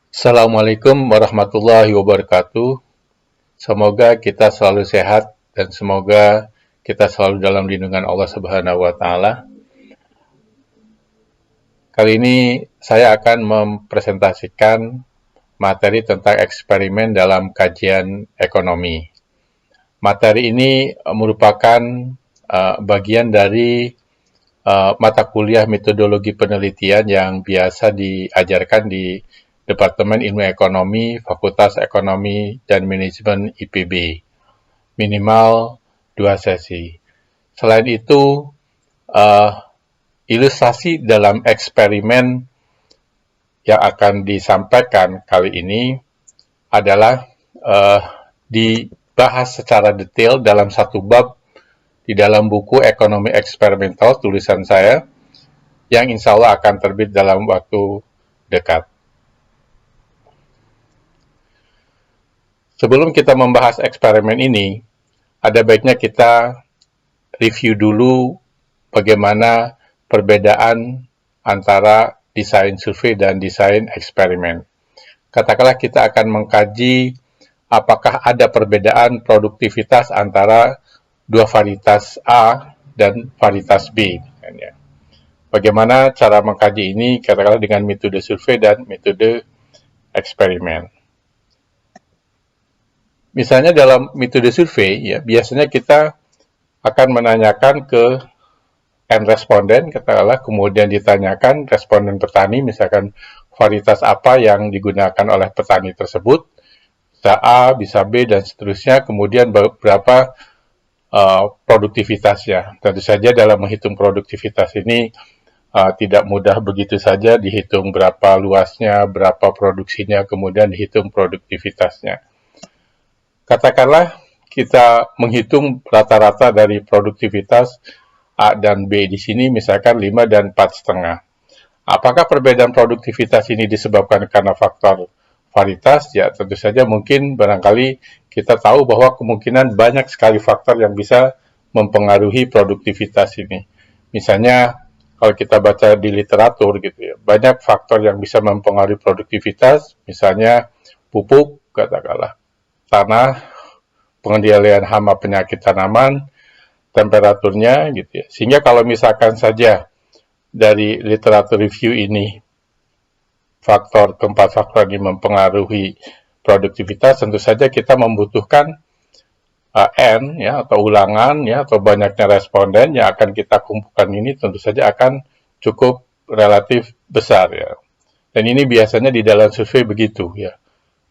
Assalamualaikum warahmatullahi wabarakatuh. Semoga kita selalu sehat dan semoga kita selalu dalam lindungan Allah Subhanahu wa taala. Kali ini saya akan mempresentasikan materi tentang eksperimen dalam kajian ekonomi. Materi ini merupakan bagian dari mata kuliah metodologi penelitian yang biasa diajarkan di Departemen Ilmu Ekonomi, Fakultas Ekonomi dan Manajemen IPB, minimal 2 sesi. Selain itu, ilustrasi dalam eksperimen yang akan disampaikan kali ini adalah dibahas secara detail dalam satu bab di dalam buku Ekonomi Eksperimental tulisan saya, yang insya Allah akan terbit dalam waktu dekat. Sebelum kita membahas eksperimen ini, ada baiknya kita review dulu bagaimana perbedaan antara desain survei dan desain eksperimen. Katakanlah kita akan mengkaji apakah ada perbedaan produktivitas antara dua varietas A dan varietas B. Bagaimana cara mengkaji ini, katakanlah dengan metode survei dan metode eksperimen. Misalnya dalam metode survei, ya, biasanya kita akan menanyakan ke N responden, katakanlah, kemudian ditanyakan responden petani, misalkan varietas apa yang digunakan oleh petani tersebut, bisa A, bisa B, dan seterusnya, kemudian berapa produktivitasnya. Tentu saja dalam menghitung produktivitas ini tidak mudah begitu saja dihitung berapa luasnya, berapa produksinya, kemudian dihitung produktivitasnya. Katakanlah kita menghitung rata-rata dari produktivitas A dan B di sini misalkan 5 dan 4,5. Apakah perbedaan produktivitas ini disebabkan karena faktor varietas? Ya, tentu saja mungkin barangkali kita tahu bahwa kemungkinan banyak sekali faktor yang bisa mempengaruhi produktivitas ini. Misalnya kalau kita baca di literatur gitu ya, banyak faktor yang bisa mempengaruhi produktivitas, misalnya pupuk, katakanlah tanah, pengendalian hama penyakit tanaman, temperaturnya gitu ya. Sehingga kalau misalkan saja dari literatur review ini keempat faktor ini mempengaruhi produktivitas, tentu saja kita membutuhkan N ya, atau ulangan ya, atau banyaknya responden yang akan kita kumpulkan ini tentu saja akan cukup relatif besar ya. Dan ini biasanya di dalam survei begitu ya.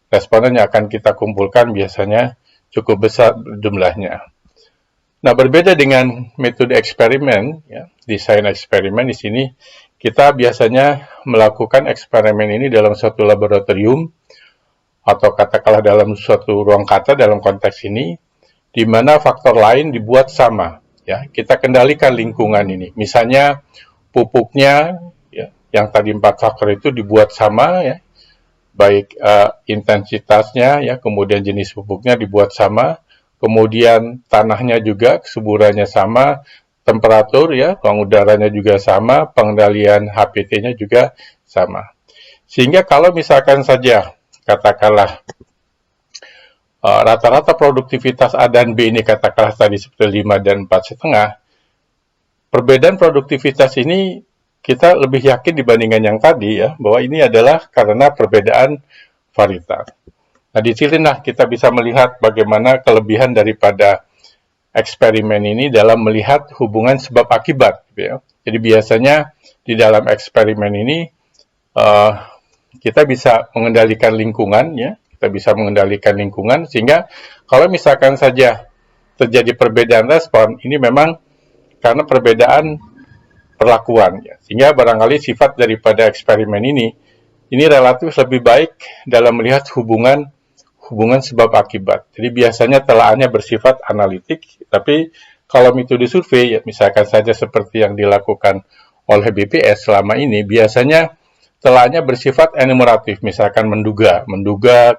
Responden yang akan kita kumpulkan biasanya cukup besar jumlahnya. Nah, berbeda dengan metode eksperimen, ya, desain eksperimen di sini, kita biasanya melakukan eksperimen ini dalam suatu laboratorium, atau katakanlah dalam suatu ruang kata dalam konteks ini, di mana faktor lain dibuat sama. Ya, kita kendalikan lingkungan ini. Misalnya, pupuknya, ya, yang tadi 4 faktor itu dibuat sama, ya, baik intensitasnya, ya, kemudian jenis pupuknya dibuat sama, kemudian tanahnya juga kesuburannya sama, temperatur ya, ruang udaranya juga sama, pengendalian HPT-nya juga sama. Sehingga kalau misalkan saja katakanlah rata-rata produktivitas A dan B ini katakanlah tadi seperti 5 dan 4,5, perbedaan produktivitas ini kita lebih yakin dibandingkan yang tadi ya, bahwa ini adalah karena perbedaan varietas. Nah, di sinilah kita bisa melihat bagaimana kelebihan daripada eksperimen ini dalam melihat hubungan sebab akibat. Gitu ya. Jadi biasanya di dalam eksperimen ini kita bisa mengendalikan lingkungan, ya, kita bisa mengendalikan lingkungan sehingga kalau misalkan saja terjadi perbedaan respon, ini memang karena perbedaan perlakuan, ya. Sehingga barangkali sifat daripada eksperimen ini relatif lebih baik dalam melihat hubungan sebab akibat. Jadi biasanya telaahnya bersifat analitik, tapi kalau metode survei, ya, misalkan saja seperti yang dilakukan oleh BPS selama ini, biasanya telaahnya bersifat enumeratif, misalkan menduga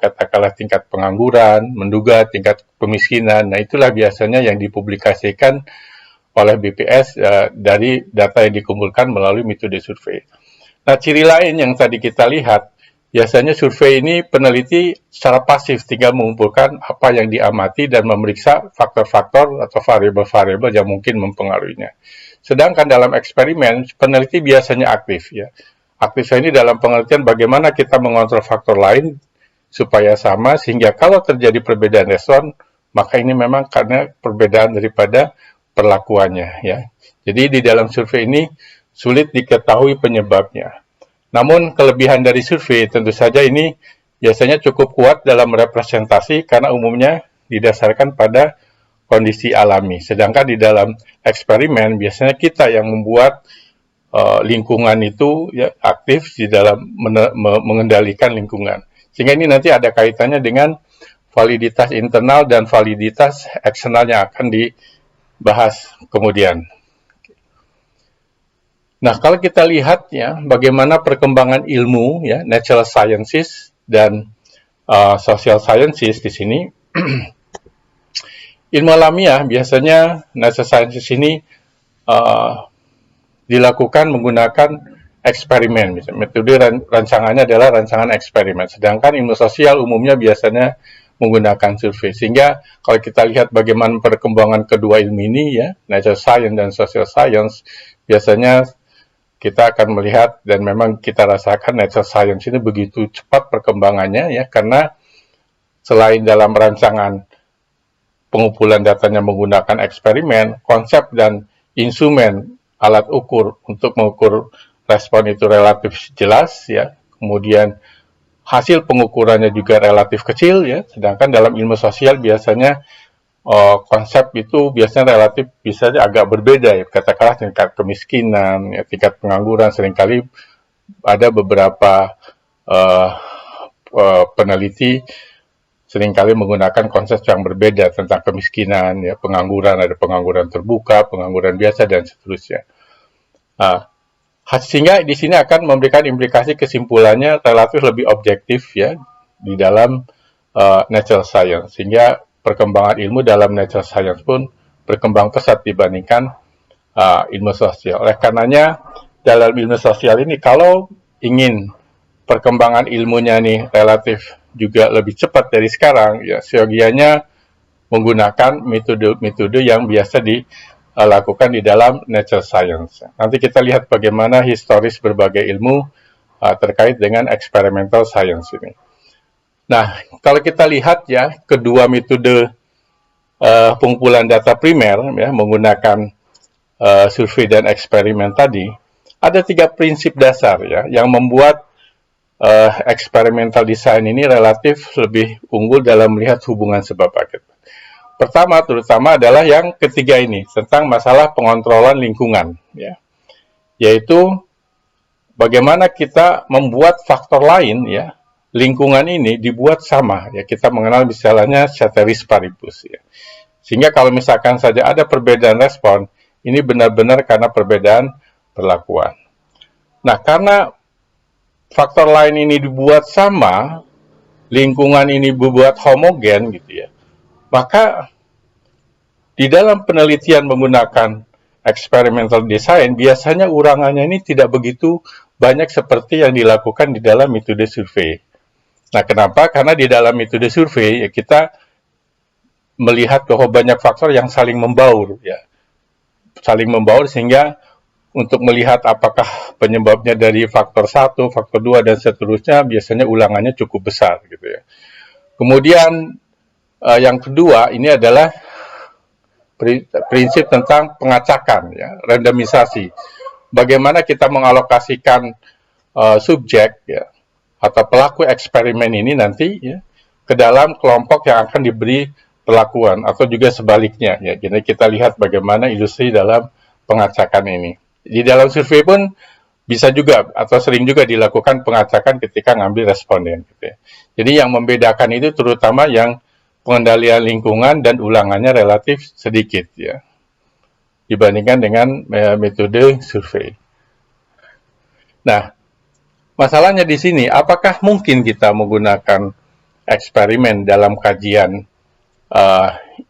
katakanlah tingkat pengangguran, menduga tingkat kemiskinan. Nah, itulah biasanya yang dipublikasikan oleh BPS dari data yang dikumpulkan melalui metode survei. Nah, ciri lain yang tadi kita lihat, biasanya survei ini peneliti secara pasif tinggal mengumpulkan apa yang diamati dan memeriksa faktor-faktor atau variabel-variabel yang mungkin mempengaruhinya. Sedangkan dalam eksperimen, peneliti biasanya aktif ya. Aktif ini dalam pengertian bagaimana kita mengontrol faktor lain supaya sama, sehingga kalau terjadi perbedaan respon, maka ini memang karena perbedaan daripada perlakuannya ya. Jadi di dalam survei ini sulit diketahui penyebabnya. Namun kelebihan dari survei tentu saja ini biasanya cukup kuat dalam representasi karena umumnya didasarkan pada kondisi alami. Sedangkan di dalam eksperimen biasanya kita yang membuat lingkungan itu ya aktif di dalam mengendalikan lingkungan. Sehingga ini nanti ada kaitannya dengan validitas internal dan validitas eksternal yang akan dibahas kemudian. Nah, kalau kita lihat ya bagaimana perkembangan ilmu ya natural sciences dan social sciences di sini. Ilmu alamiah biasanya natural sciences ini dilakukan menggunakan eksperimen. Metode rancangannya adalah rancangan eksperimen. Sedangkan ilmu sosial umumnya biasanya menggunakan survei. Sehingga kalau kita lihat bagaimana perkembangan kedua ilmu ini ya, natural science dan social science, biasanya kita akan melihat dan memang kita rasakan natural science ini begitu cepat perkembangannya ya, karena selain dalam rancangan pengumpulan datanya menggunakan eksperimen, konsep dan instrumen alat ukur untuk mengukur respon itu relatif jelas ya. Kemudian hasil pengukurannya juga relatif kecil ya. Sedangkan dalam ilmu sosial biasanya konsep itu biasanya relatif bisa agak berbeda ya. Katakanlah tingkat kemiskinan, ya, tingkat pengangguran seringkali ada beberapa peneliti seringkali menggunakan konsep yang berbeda tentang kemiskinan, ya, pengangguran, ada pengangguran terbuka, pengangguran biasa, dan seterusnya. Sehingga di sini akan memberikan implikasi kesimpulannya relatif lebih objektif ya di dalam natural science. Sehingga perkembangan ilmu dalam natural science pun berkembang pesat dibandingkan ilmu sosial. Oleh karenanya dalam ilmu sosial ini kalau ingin perkembangan ilmunya nih relatif juga lebih cepat dari sekarang, ya seyogianya menggunakan metode-metode yang biasa dilakukan di dalam natural science. Nanti kita lihat bagaimana historis berbagai ilmu terkait dengan experimental science ini. Nah, kalau kita lihat ya kedua metode pengumpulan data primer ya menggunakan survei dan eksperimen tadi, ada 3 prinsip dasar ya yang membuat experimental design ini relatif lebih unggul dalam melihat hubungan sebab akibat. Pertama, terutama adalah yang ketiga ini tentang masalah pengontrolan lingkungan, ya, yaitu bagaimana kita membuat faktor lain, ya, lingkungan ini dibuat sama, ya, kita mengenal misalnya ceteris paribus, ya, sehingga kalau misalkan saja ada perbedaan respon, ini benar-benar karena perbedaan perlakuan. Nah, karena faktor lain ini dibuat sama, lingkungan ini dibuat homogen gitu ya, maka di dalam penelitian menggunakan experimental design, biasanya urangannya ini tidak begitu banyak seperti yang dilakukan di dalam metode survei. Nah, kenapa? Karena di dalam metode survei ya, kita melihat bahwa banyak faktor yang saling membaur ya, saling membaur sehingga untuk melihat apakah penyebabnya dari faktor 1, faktor 2, dan seterusnya, biasanya ulangannya cukup besar gitu ya. Kemudian yang kedua ini adalah prinsip tentang pengacakan ya, randomisasi. Bagaimana kita mengalokasikan subjek ya atau pelaku eksperimen ini nanti ya ke dalam kelompok yang akan diberi perlakuan atau juga sebaliknya ya. Jadi kita lihat bagaimana ilustrasi dalam pengacakan ini. Di dalam survei pun bisa juga atau sering juga dilakukan pengacakan ketika ngambil responden. Gitu ya. Jadi yang membedakan itu terutama yang pengendalian lingkungan dan ulangannya relatif sedikit ya dibandingkan dengan metode survei. Nah, masalahnya di sini apakah mungkin kita menggunakan eksperimen dalam kajian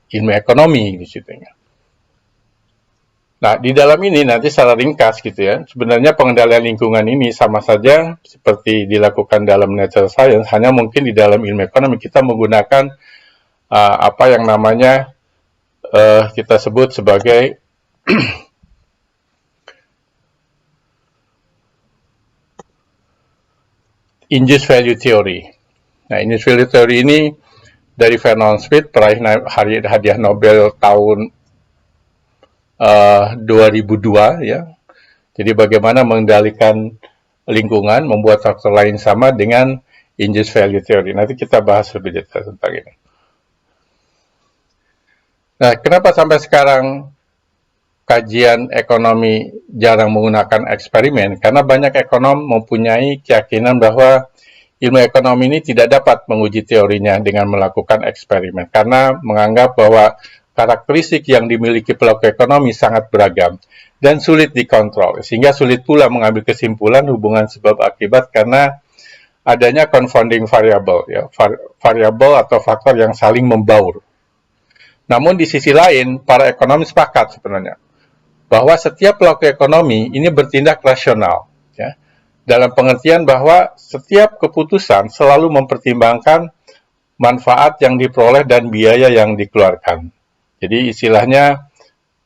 ilmu ekonomi di situ? Nah, di dalam ini nanti secara ringkas gitu ya, sebenarnya pengendalian lingkungan ini sama saja seperti dilakukan dalam natural science, hanya mungkin di dalam ilmu ekonomi kita menggunakan apa yang namanya kita sebut sebagai induced value theory. Nah, induced value theory ini dari Vernon Smith, peraih hadiah Nobel tahun 2002 ya. Jadi bagaimana mengendalikan lingkungan, membuat faktor lain sama dengan induced value theory. Nanti kita bahas lebih detail tentang ini. Nah, kenapa sampai sekarang kajian ekonomi jarang menggunakan eksperimen? Karena banyak ekonom mempunyai keyakinan bahwa ilmu ekonomi ini tidak dapat menguji teorinya dengan melakukan eksperimen. Karena menganggap bahwa karakteristik yang dimiliki pelaku ekonomi sangat beragam dan sulit dikontrol, sehingga sulit pula mengambil kesimpulan hubungan sebab akibat karena adanya confounding variable, ya, variabel atau faktor yang saling membaur. Namun di sisi lain, para ekonom sepakat sebenarnya bahwa setiap pelaku ekonomi ini bertindak rasional, ya, dalam pengertian bahwa setiap keputusan selalu mempertimbangkan manfaat yang diperoleh dan biaya yang dikeluarkan. Jadi istilahnya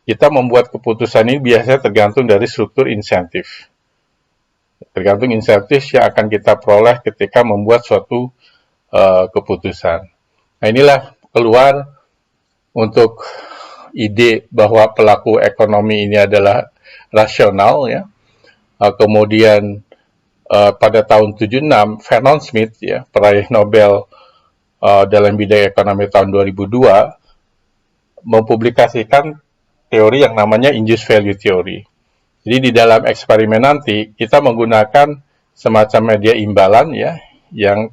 kita membuat keputusan ini biasanya tergantung dari struktur insentif. Tergantung insentif yang akan kita peroleh ketika membuat suatu keputusan. Nah, inilah keluar untuk ide bahwa pelaku ekonomi ini adalah rasional, ya. Kemudian pada tahun 76 Vernon Smith, ya, peraih Nobel dalam bidang ekonomi tahun 2002, mempublikasikan teori yang namanya induced value theory. Jadi di dalam eksperimen nanti kita menggunakan semacam media imbalan, ya, yang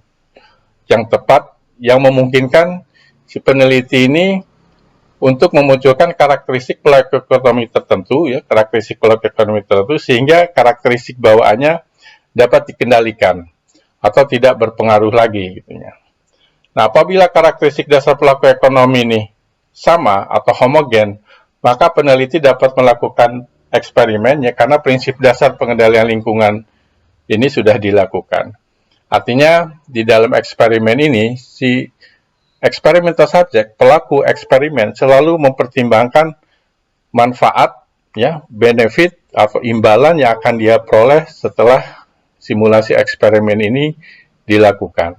tepat, yang memungkinkan si peneliti ini untuk memunculkan karakteristik pelaku ekonomi tertentu, ya, karakteristik pelaku ekonomi tertentu, sehingga karakteristik bawaannya dapat dikendalikan atau tidak berpengaruh lagi, gitu ya. Nah, apabila karakteristik dasar pelaku ekonomi ini sama atau homogen, maka peneliti dapat melakukan eksperimen, ya, karena prinsip dasar pengendalian lingkungan ini sudah dilakukan. Artinya di dalam eksperimen ini si experimental subject, pelaku eksperimen, selalu mempertimbangkan manfaat, ya, benefit atau imbalan yang akan dia peroleh setelah simulasi eksperimen ini dilakukan.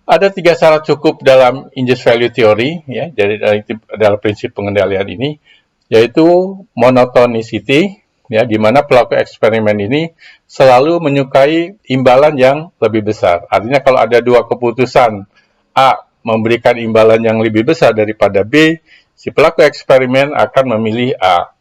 Ada 3 syarat cukup dalam induced value theory, ya, jadi dalam prinsip pengendalian ini, yaitu monotonicity, ya, di mana pelaku eksperimen ini selalu menyukai imbalan yang lebih besar. Artinya kalau ada dua keputusan, A memberikan imbalan yang lebih besar daripada B, si pelaku eksperimen akan memilih A.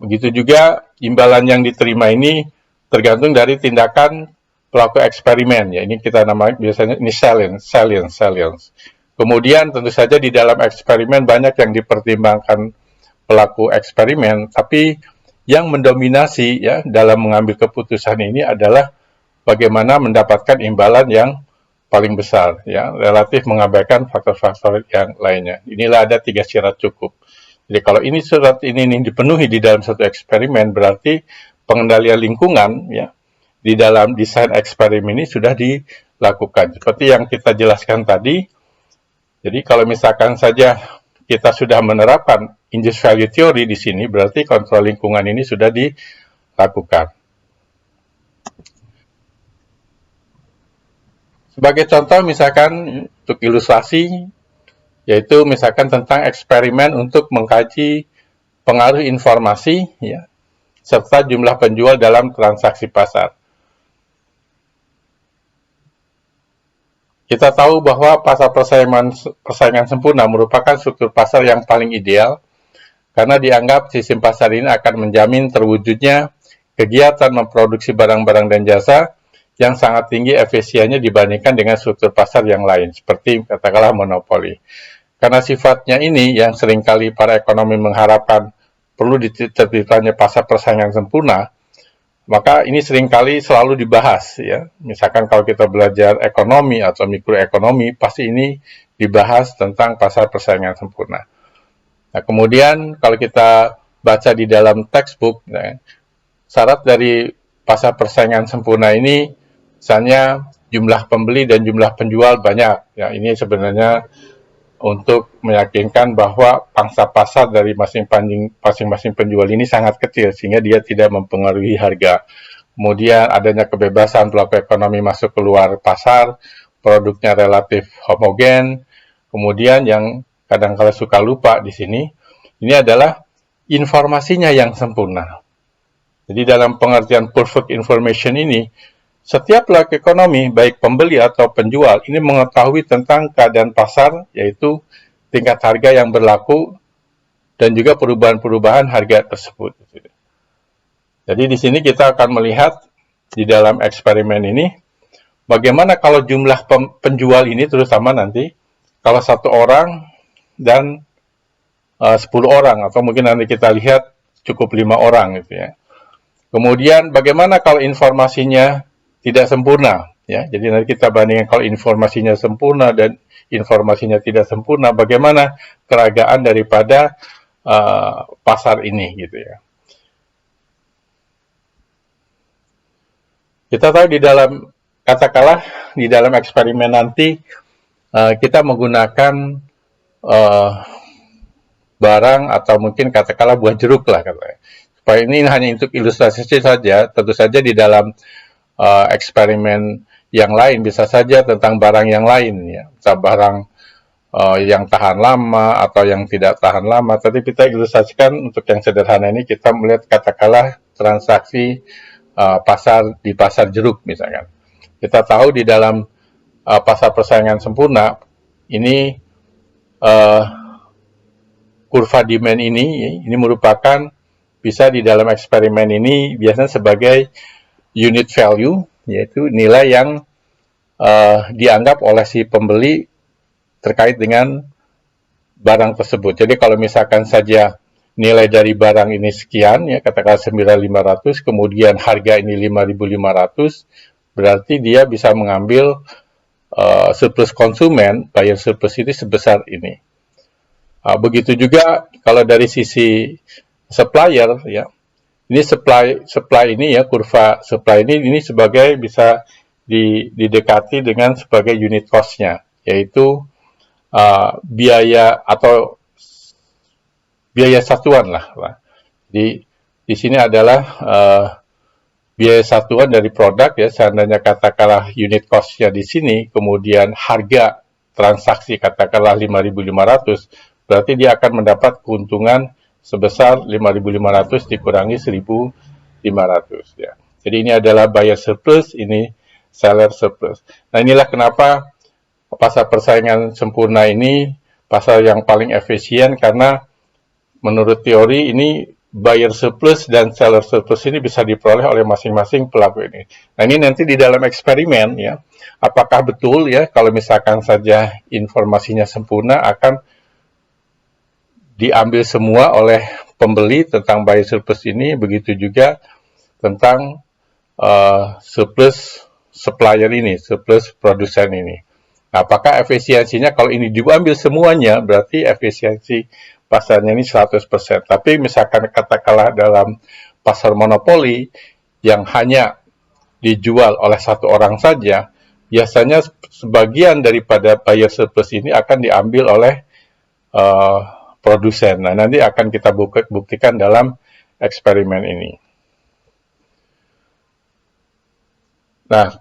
Begitu juga imbalan yang diterima ini tergantung dari tindakan pelaku eksperimen, ya, ini kita namanya biasanya ini salience. Kemudian tentu saja di dalam eksperimen banyak yang dipertimbangkan pelaku eksperimen, tapi yang mendominasi, ya, dalam mengambil keputusan ini adalah bagaimana mendapatkan imbalan yang paling besar, ya, relatif mengabaikan faktor-faktor yang lainnya. Inilah ada 3 syarat cukup. Jadi kalau ini syarat ini dipenuhi di dalam satu eksperimen, berarti pengendalian lingkungan, ya, di dalam desain eksperimen ini sudah dilakukan. Seperti yang kita jelaskan tadi, jadi kalau misalkan saja kita sudah menerapkan induced value theory di sini, berarti kontrol lingkungan ini sudah dilakukan. Sebagai contoh, misalkan untuk ilustrasi, yaitu misalkan tentang eksperimen untuk mengkaji pengaruh informasi, ya, serta jumlah penjual dalam transaksi pasar. Kita tahu bahwa pasar persaingan sempurna merupakan struktur pasar yang paling ideal karena dianggap sistem pasar ini akan menjamin terwujudnya kegiatan memproduksi barang-barang dan jasa yang sangat tinggi efisiennya dibandingkan dengan struktur pasar yang lain, seperti katakanlah monopoli. Karena sifatnya ini yang seringkali para ekonomi mengharapkan perlu ditertibkannya pasar persaingan sempurna, maka ini seringkali selalu dibahas, ya. Misalkan kalau kita belajar ekonomi atau mikroekonomi, pasti ini dibahas tentang pasar persaingan sempurna. Nah, kemudian kalau kita baca di dalam textbook, nah, syarat dari pasar persaingan sempurna ini misalnya jumlah pembeli dan jumlah penjual banyak. Ya, ini sebenarnya untuk meyakinkan bahwa pangsa pasar dari masing-masing penjual ini sangat kecil sehingga dia tidak mempengaruhi harga. Kemudian adanya kebebasan pelaku ekonomi masuk keluar pasar, produknya relatif homogen. Kemudian yang kadang-kala suka lupa di sini, ini adalah informasinya yang sempurna. Jadi dalam pengertian perfect information ini, setiap pelaku ekonomi, baik pembeli atau penjual, ini mengetahui tentang keadaan pasar, yaitu tingkat harga yang berlaku dan juga perubahan-perubahan harga tersebut. Jadi di sini kita akan melihat di dalam eksperimen ini, bagaimana kalau jumlah penjual ini terutama nanti, kalau 1 orang dan 10 orang, atau mungkin nanti kita lihat cukup 5 orang gitu ya. Kemudian bagaimana kalau informasinya tidak sempurna, ya. Jadi nanti kita bandingkan kalau informasinya sempurna dan informasinya tidak sempurna, bagaimana keragaan daripada pasar ini gitu ya. Kita tahu di dalam, katakanlah di dalam eksperimen nanti kita menggunakan barang atau mungkin katakanlah buah jeruk lah katanya. Supaya ini hanya untuk ilustrasi saja, tentu saja di dalam eksperimen yang lain bisa saja tentang barang yang lain ya, barang yang tahan lama atau yang tidak tahan lama. Tapi kita ilustrasikan untuk yang sederhana ini kita melihat katakanlah transaksi pasar di pasar jeruk misalkan. Kita tahu di dalam pasar persaingan sempurna ini kurva demand ini merupakan bisa di dalam eksperimen ini biasanya sebagai unit value, yaitu nilai yang dianggap oleh si pembeli terkait dengan barang tersebut. Jadi kalau misalkan saja nilai dari barang ini sekian, ya katakanlah 9.500, kemudian harga ini 5.500, berarti dia bisa mengambil surplus konsumen, buyer surplus ini sebesar ini. Begitu juga kalau dari sisi supplier, ya, ini supply ini ya, kurva supply ini sebagai bisa didekati dengan sebagai unit cost-nya, yaitu biaya atau biaya satuan lah. Di sini adalah biaya satuan dari produk ya, seandainya katakanlah unit cost-nya di sini, kemudian harga transaksi katakanlah 5.500, berarti dia akan mendapat keuntungan sebesar 5.500 dikurangi 1.500 ya. Jadi ini adalah buyer surplus, ini seller surplus. Nah, inilah kenapa pasar persaingan sempurna ini pasar yang paling efisien, karena menurut teori ini buyer surplus dan seller surplus ini bisa diperoleh oleh masing-masing pelaku ini. Nah, ini nanti di dalam eksperimen ya, apakah betul ya kalau misalkan saja informasinya sempurna akan diambil semua oleh pembeli tentang buyer surplus ini, begitu juga tentang surplus supplier ini, surplus produsen ini. Nah, apakah efisiensinya kalau ini diambil semuanya, berarti efisiensi pasarnya ini 100%. Tapi misalkan katakanlah dalam pasar monopoli yang hanya dijual oleh satu orang saja, biasanya sebagian daripada buyer surplus ini akan diambil oleh produsen. Nah, nanti akan kita buktikan dalam eksperimen ini. Nah,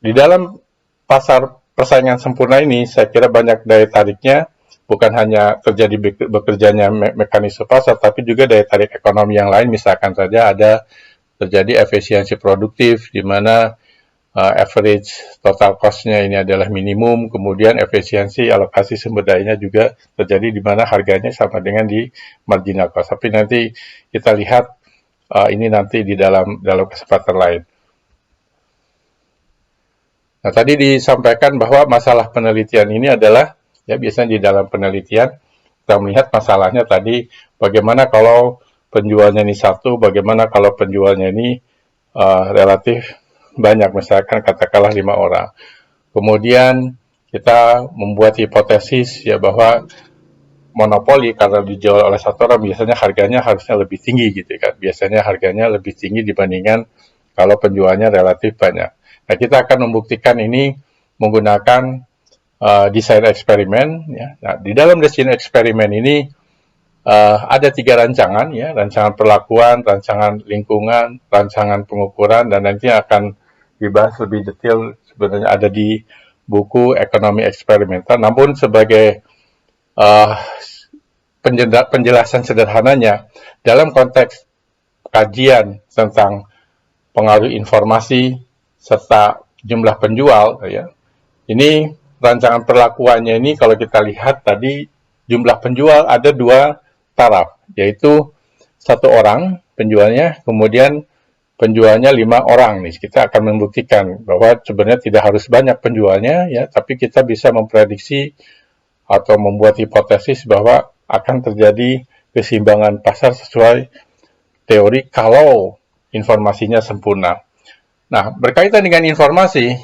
di dalam pasar persaingan sempurna ini, saya kira banyak daya tariknya, bukan hanya terjadi bekerjanya mekanisme pasar, tapi juga daya tarik ekonomi yang lain. Misalkan saja ada terjadi efisiensi produktif, di mana average total cost-nya ini adalah minimum, kemudian efisiensi alokasi sumber dayanya juga terjadi di mana harganya sama dengan di marginal cost. Tapi nanti kita lihat ini nanti di dalam kesempatan lain. Nah, tadi disampaikan bahwa masalah penelitian ini adalah, ya biasanya di dalam penelitian, kita melihat masalahnya tadi, bagaimana kalau penjualnya ini satu, bagaimana kalau penjualnya ini relatif banyak, misalkan katakanlah 5 orang. Kemudian kita membuat hipotesis ya bahwa monopoli karena dijual oleh satu orang, biasanya harganya harusnya lebih tinggi gitu kan. Biasanya harganya lebih tinggi dibandingkan kalau penjualnya relatif banyak. Nah, kita akan membuktikan ini menggunakan desain eksperimen ya. Nah, di dalam desain eksperimen ini ada 3 rancangan ya, rancangan perlakuan, rancangan lingkungan, rancangan pengukuran, dan nanti akan dibahas lebih detail sebenarnya ada di buku ekonomi eksperimental. Namun sebagai penjelasan sederhananya, dalam konteks kajian tentang pengaruh informasi serta jumlah penjual ya, ini rancangan perlakuannya ini kalau kita lihat tadi jumlah penjual ada 2 taraf, yaitu 1 orang penjualnya, kemudian penjualnya 5 orang nih. Kita akan membuktikan bahwa sebenarnya tidak harus banyak penjualnya ya, tapi kita bisa memprediksi atau membuat hipotesis bahwa akan terjadi keseimbangan pasar sesuai teori kalau informasinya sempurna. Nah, berkaitan dengan informasi,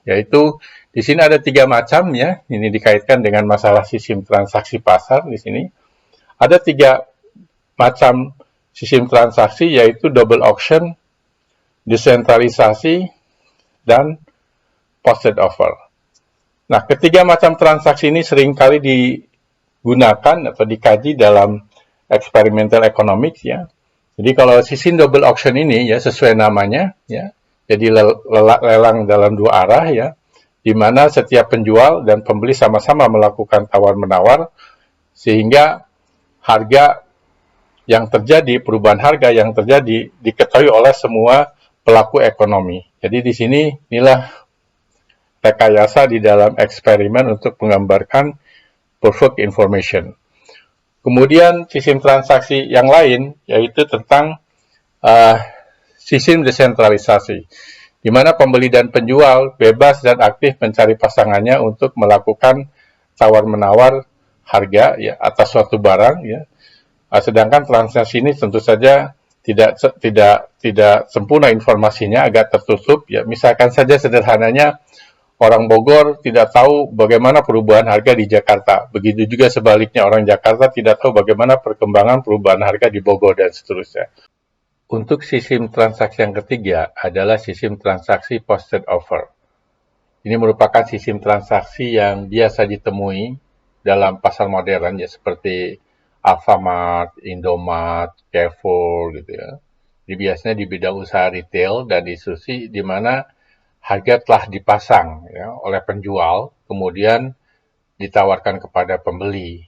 yaitu di sini ada 3 macam ya. Ini dikaitkan dengan masalah sistem transaksi pasar di sini. Ada 3 macam sistem transaksi, yaitu double auction, desentralisasi, dan posted offer. Nah, ketiga macam transaksi ini seringkali digunakan atau dikaji dalam experimental economics ya. Jadi kalau sistem double auction ini ya sesuai namanya ya, jadi lelang dalam 2 arah ya, di mana setiap penjual dan pembeli sama-sama melakukan tawar-menawar sehingga harga yang terjadi, perubahan harga yang terjadi diketahui oleh semua pelaku ekonomi. Jadi di sini inilah rekayasa di dalam eksperimen untuk menggambarkan perfect information. Kemudian sistem transaksi yang lain yaitu tentang sistem desentralisasi, di mana pembeli dan penjual bebas dan aktif mencari pasangannya untuk melakukan tawar-menawar harga ya atas suatu barang ya. Sedangkan transaksi ini tentu saja tidak sempurna informasinya, agak tertutup ya. Misalkan saja sederhananya orang Bogor tidak tahu bagaimana perubahan harga di Jakarta. Begitu juga sebaliknya, orang Jakarta tidak tahu bagaimana perkembangan perubahan harga di Bogor dan seterusnya. Untuk sistem transaksi yang ketiga adalah sistem transaksi posted offer. Ini merupakan sistem transaksi yang biasa ditemui dalam pasar modern ya, seperti Alfamart, Indomart, Carrefour gitu ya. Jadi biasanya di bidang usaha retail dan distribusi di mana harga telah dipasang ya, oleh penjual, kemudian ditawarkan kepada pembeli.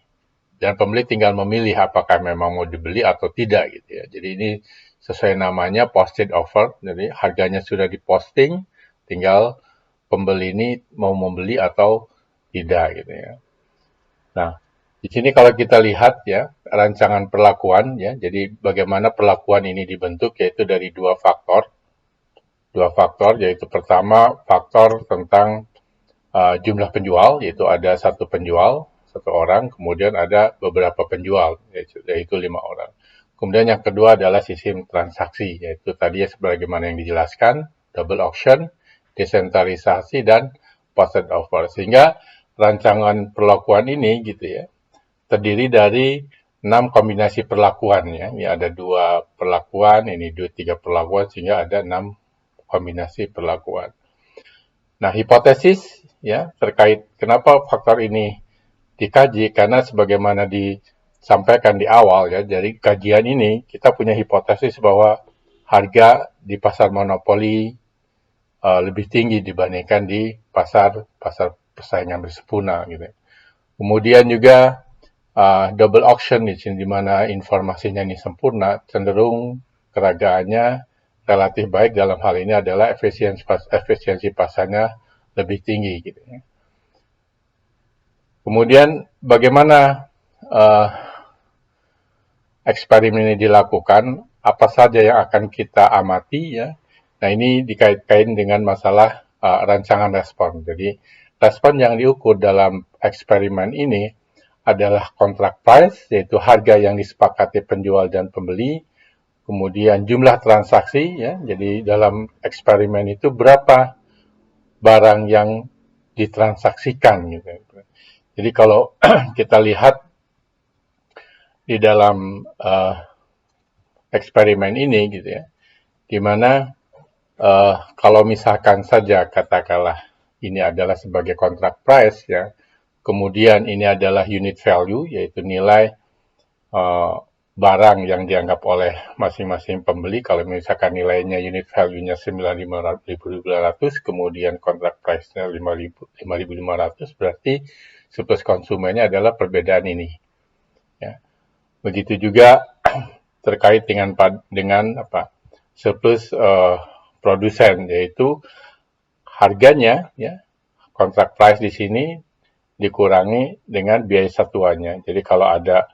Dan pembeli tinggal memilih apakah memang mau dibeli atau tidak gitu ya. Jadi ini sesuai namanya posted offer, jadi harganya sudah diposting, tinggal pembeli ini mau membeli atau tidak gitu ya. Nah, di sini kalau kita lihat ya, rancangan perlakuan ya, jadi bagaimana perlakuan ini dibentuk yaitu dari 2 faktor. 2 faktor, yaitu pertama faktor tentang jumlah penjual, yaitu ada 1 penjual, 1 orang, kemudian ada beberapa penjual, yaitu 5 orang. Kemudian yang kedua adalah sistem transaksi, yaitu tadi ya sebagaimana yang dijelaskan, double auction, desentralisasi, dan posted offer. Sehingga rancangan perlakuan ini gitu ya, terdiri dari 6 kombinasi perlakuan ya. Ini ada 2 perlakuan, ini 3 perlakuan, sehingga ada 6 kombinasi perlakuan. Nah, hipotesis ya terkait kenapa faktor ini dikaji, karena sebagaimana disampaikan di awal ya, dari kajian ini kita punya hipotesis bahwa harga di pasar monopoli lebih tinggi dibandingkan di pasar persaingan bersempurna gitu. Kemudian juga double auction di sini, di mana informasinya ini sempurna, cenderung keragaannya relatif baik. Dalam hal ini adalah efisiensi pasarnya lebih tinggi gitu ya. Kemudian bagaimana eksperimen ini dilakukan, apa saja yang akan kita amati ya. Nah, ini dikait-kaitkan dengan masalah rancangan respon. Jadi respon yang diukur dalam eksperimen ini adalah contract price, yaitu harga yang disepakati penjual dan pembeli. Kemudian jumlah transaksi ya, jadi dalam eksperimen itu berapa barang yang ditransaksikan gitu. Jadi kalau kita lihat di dalam eksperimen ini gitu ya, di mana kalau misalkan saja katakanlah ini adalah sebagai contract price ya, kemudian ini adalah unit value yaitu nilai barang yang dianggap oleh masing-masing pembeli. Kalau misalkan nilainya unit value-nya 9.500, kemudian contract price-nya 5.500, berarti surplus konsumennya adalah perbedaan ini. Ya. Begitu juga terkait dengan surplus produsen, yaitu harganya ya, contract price di sini dikurangi dengan biaya satuannya. Jadi kalau ada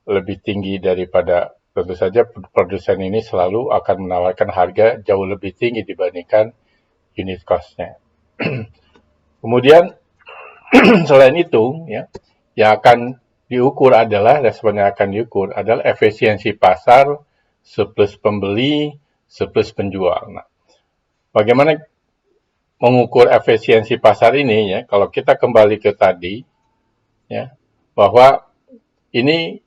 lebih tinggi daripada, tentu saja produsen ini selalu akan menawarkan harga jauh lebih tinggi dibandingkan unit cost-nya. Kemudian selain itu ya, yang akan diukur adalah, respon yang akan diukur adalah efisiensi pasar, surplus pembeli, surplus penjual. Nah, bagaimana mengukur efisiensi pasar ini ya? Kalau kita kembali ke tadi ya, bahwa ini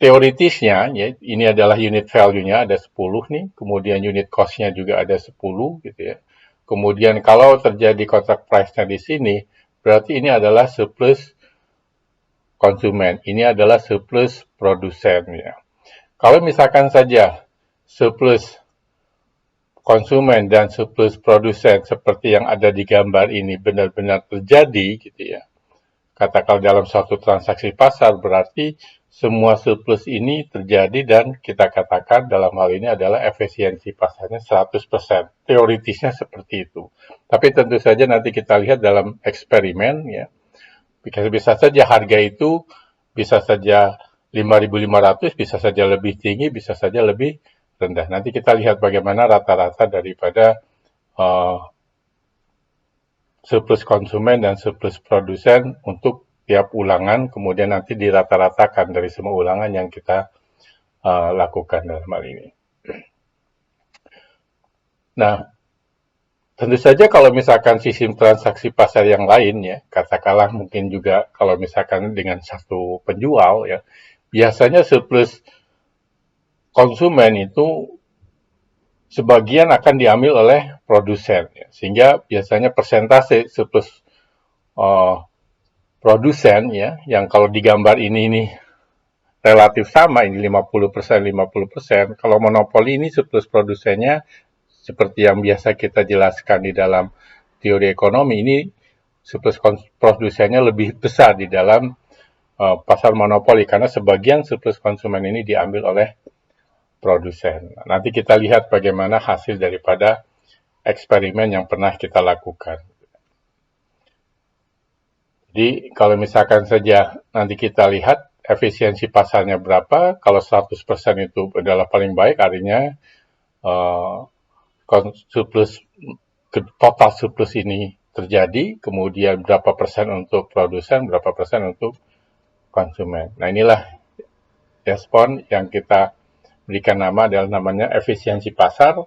teoritisnya, ya, ini adalah unit value-nya ada 10 nih, kemudian unit cost-nya juga ada 10 gitu ya. Kemudian kalau terjadi contract price-nya di sini, berarti ini adalah surplus konsumen, ini adalah surplus produsen ya. Kalau misalkan saja surplus konsumen dan surplus produsen seperti yang ada di gambar ini benar-benar terjadi gitu ya, katakan dalam suatu transaksi pasar, berarti semua surplus ini terjadi dan kita katakan dalam hal ini adalah efisiensi pasarnya 100%. Teoritisnya seperti itu. Tapi tentu saja nanti kita lihat dalam eksperimen ya. Bisa saja harga itu bisa saja 5.500, bisa saja lebih tinggi, bisa saja lebih rendah. Nanti kita lihat bagaimana rata-rata daripada surplus konsumen dan surplus produsen untuk tiap ulangan, kemudian nanti dirata-ratakan dari semua ulangan yang kita lakukan dalam hal ini. Nah, tentu saja kalau misalkan sistem transaksi pasar yang lain ya, katakanlah mungkin juga kalau misalkan dengan satu penjual ya, biasanya surplus konsumen itu sebagian akan diambil oleh produsen ya, sehingga biasanya persentase surplus produsen ya, yang kalau digambar ini relatif sama, ini 50%, 50%. Kalau monopoli ini surplus produsennya seperti yang biasa kita jelaskan di dalam teori ekonomi, ini surplus produsennya lebih besar di dalam pasar monopoli karena sebagian surplus konsumen ini diambil oleh produsen. Nanti kita lihat bagaimana hasil daripada eksperimen yang pernah kita lakukan. Jadi kalau misalkan saja nanti kita lihat efisiensi pasarnya berapa, kalau 100% itu adalah paling baik, artinya surplus, total surplus ini terjadi, kemudian berapa persen untuk produsen, berapa persen untuk konsumen. Nah inilah respon yang kita berikan nama adalah namanya efisiensi pasar.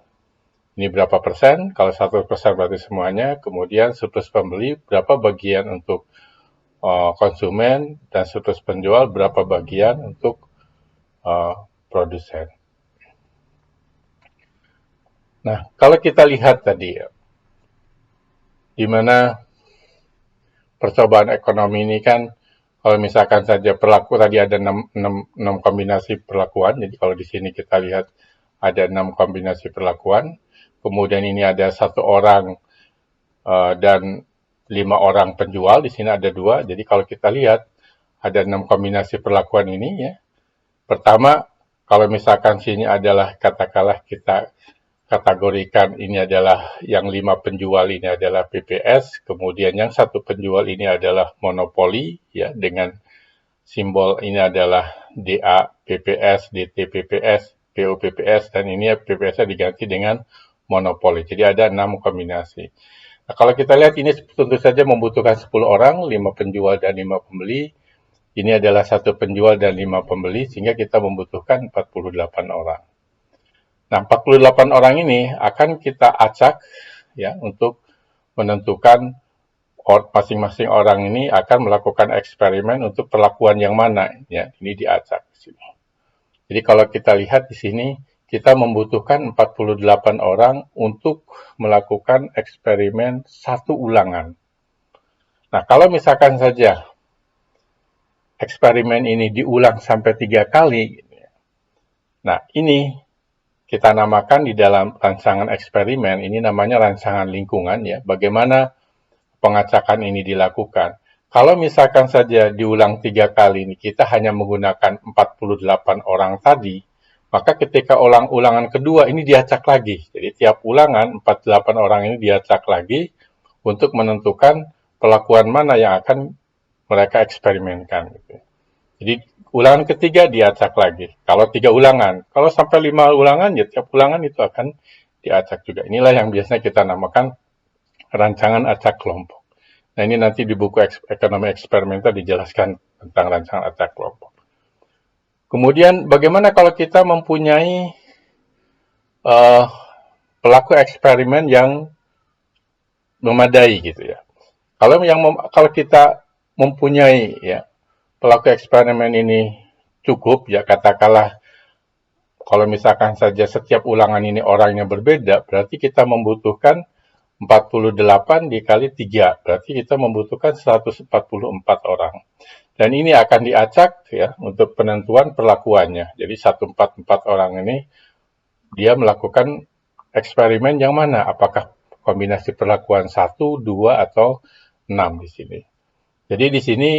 Ini berapa persen, kalau 100% berarti semuanya, kemudian surplus pembeli berapa bagian untuk konsumen dan surplus penjual berapa bagian untuk produsen. Nah, kalau kita lihat tadi ya, di mana percobaan ekonomi ini kan, kalau misalkan saja perlaku tadi ada 6 kombinasi perlakuan, jadi kalau di sini kita lihat ada 6 kombinasi perlakuan, kemudian ini ada 1 orang dan 5 orang penjual, di sini ada 2, jadi kalau kita lihat ada 6 kombinasi perlakuan ini ya. Pertama, kalau misalkan sini adalah katakanlah kita kategorikan ini adalah yang 5 penjual ini adalah PPS, kemudian yang 1 penjual ini adalah monopoli ya, dengan simbol ini adalah DA PPS, DT PPS, PO PPS, dan ini PPS-nya diganti dengan monopoli. Jadi ada 6 kombinasi. Nah, kalau kita lihat ini tentu saja membutuhkan 10 orang, 5 penjual dan 5 pembeli. Ini adalah 1 penjual dan 5 pembeli, sehingga kita membutuhkan 48 orang. Nah, 48 orang ini akan kita acak ya untuk menentukan masing-masing orang ini akan melakukan eksperimen untuk perlakuan yang mana, ya. Ini diacak di sini. Jadi kalau kita lihat di sini, kita membutuhkan 48 orang untuk melakukan eksperimen satu ulangan. Nah, kalau misalkan saja eksperimen ini diulang sampai 3 kali, nah ini kita namakan di dalam rancangan eksperimen, ini namanya rancangan lingkungan, ya. Bagaimana pengacakan ini dilakukan. Kalau misalkan saja diulang 3 kali, kita hanya menggunakan 48 orang tadi, maka ketika ulangan kedua ini diacak lagi. Jadi tiap ulangan 48 orang ini diacak lagi untuk menentukan perlakuan mana yang akan mereka eksperimenkan. Jadi ulangan ketiga diacak lagi. Kalau 3 ulangan, kalau sampai 5 ulangan, ya tiap ulangan itu akan diacak juga. Inilah yang biasanya kita namakan rancangan acak kelompok. Nah, ini nanti di buku ekonomi eksperimental dijelaskan tentang rancangan acak kelompok. Kemudian, bagaimana kalau kita mempunyai pelaku eksperimen yang memadai, gitu ya. Kalau kita mempunyai, ya, pelaku eksperimen ini cukup, ya, katakanlah kalau misalkan saja setiap ulangan ini orangnya berbeda, berarti kita membutuhkan 48 dikali 3, berarti kita membutuhkan 144 orang. Dan ini akan diacak, ya, untuk penentuan perlakuannya. Jadi 144 orang ini dia melakukan eksperimen yang mana? Apakah kombinasi perlakuan 1, 2, atau 6 di sini. Jadi di sini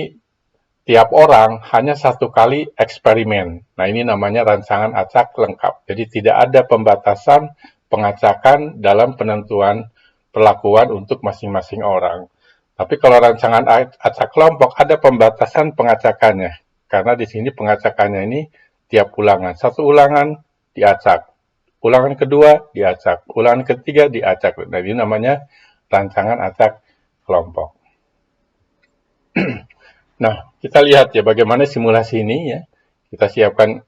tiap orang hanya 1 kali eksperimen. Nah, ini namanya rancangan acak lengkap. Jadi tidak ada pembatasan pengacakan dalam penentuan perlakuan untuk masing-masing orang. Tapi kalau rancangan acak kelompok ada pembatasan pengacakannya. Karena di sini pengacakannya ini tiap ulangan. 1 ulangan diacak. Ulangan kedua diacak. Ulangan ketiga diacak. Nah, ini namanya rancangan acak kelompok. Nah, kita lihat ya bagaimana simulasi ini, ya. Kita siapkan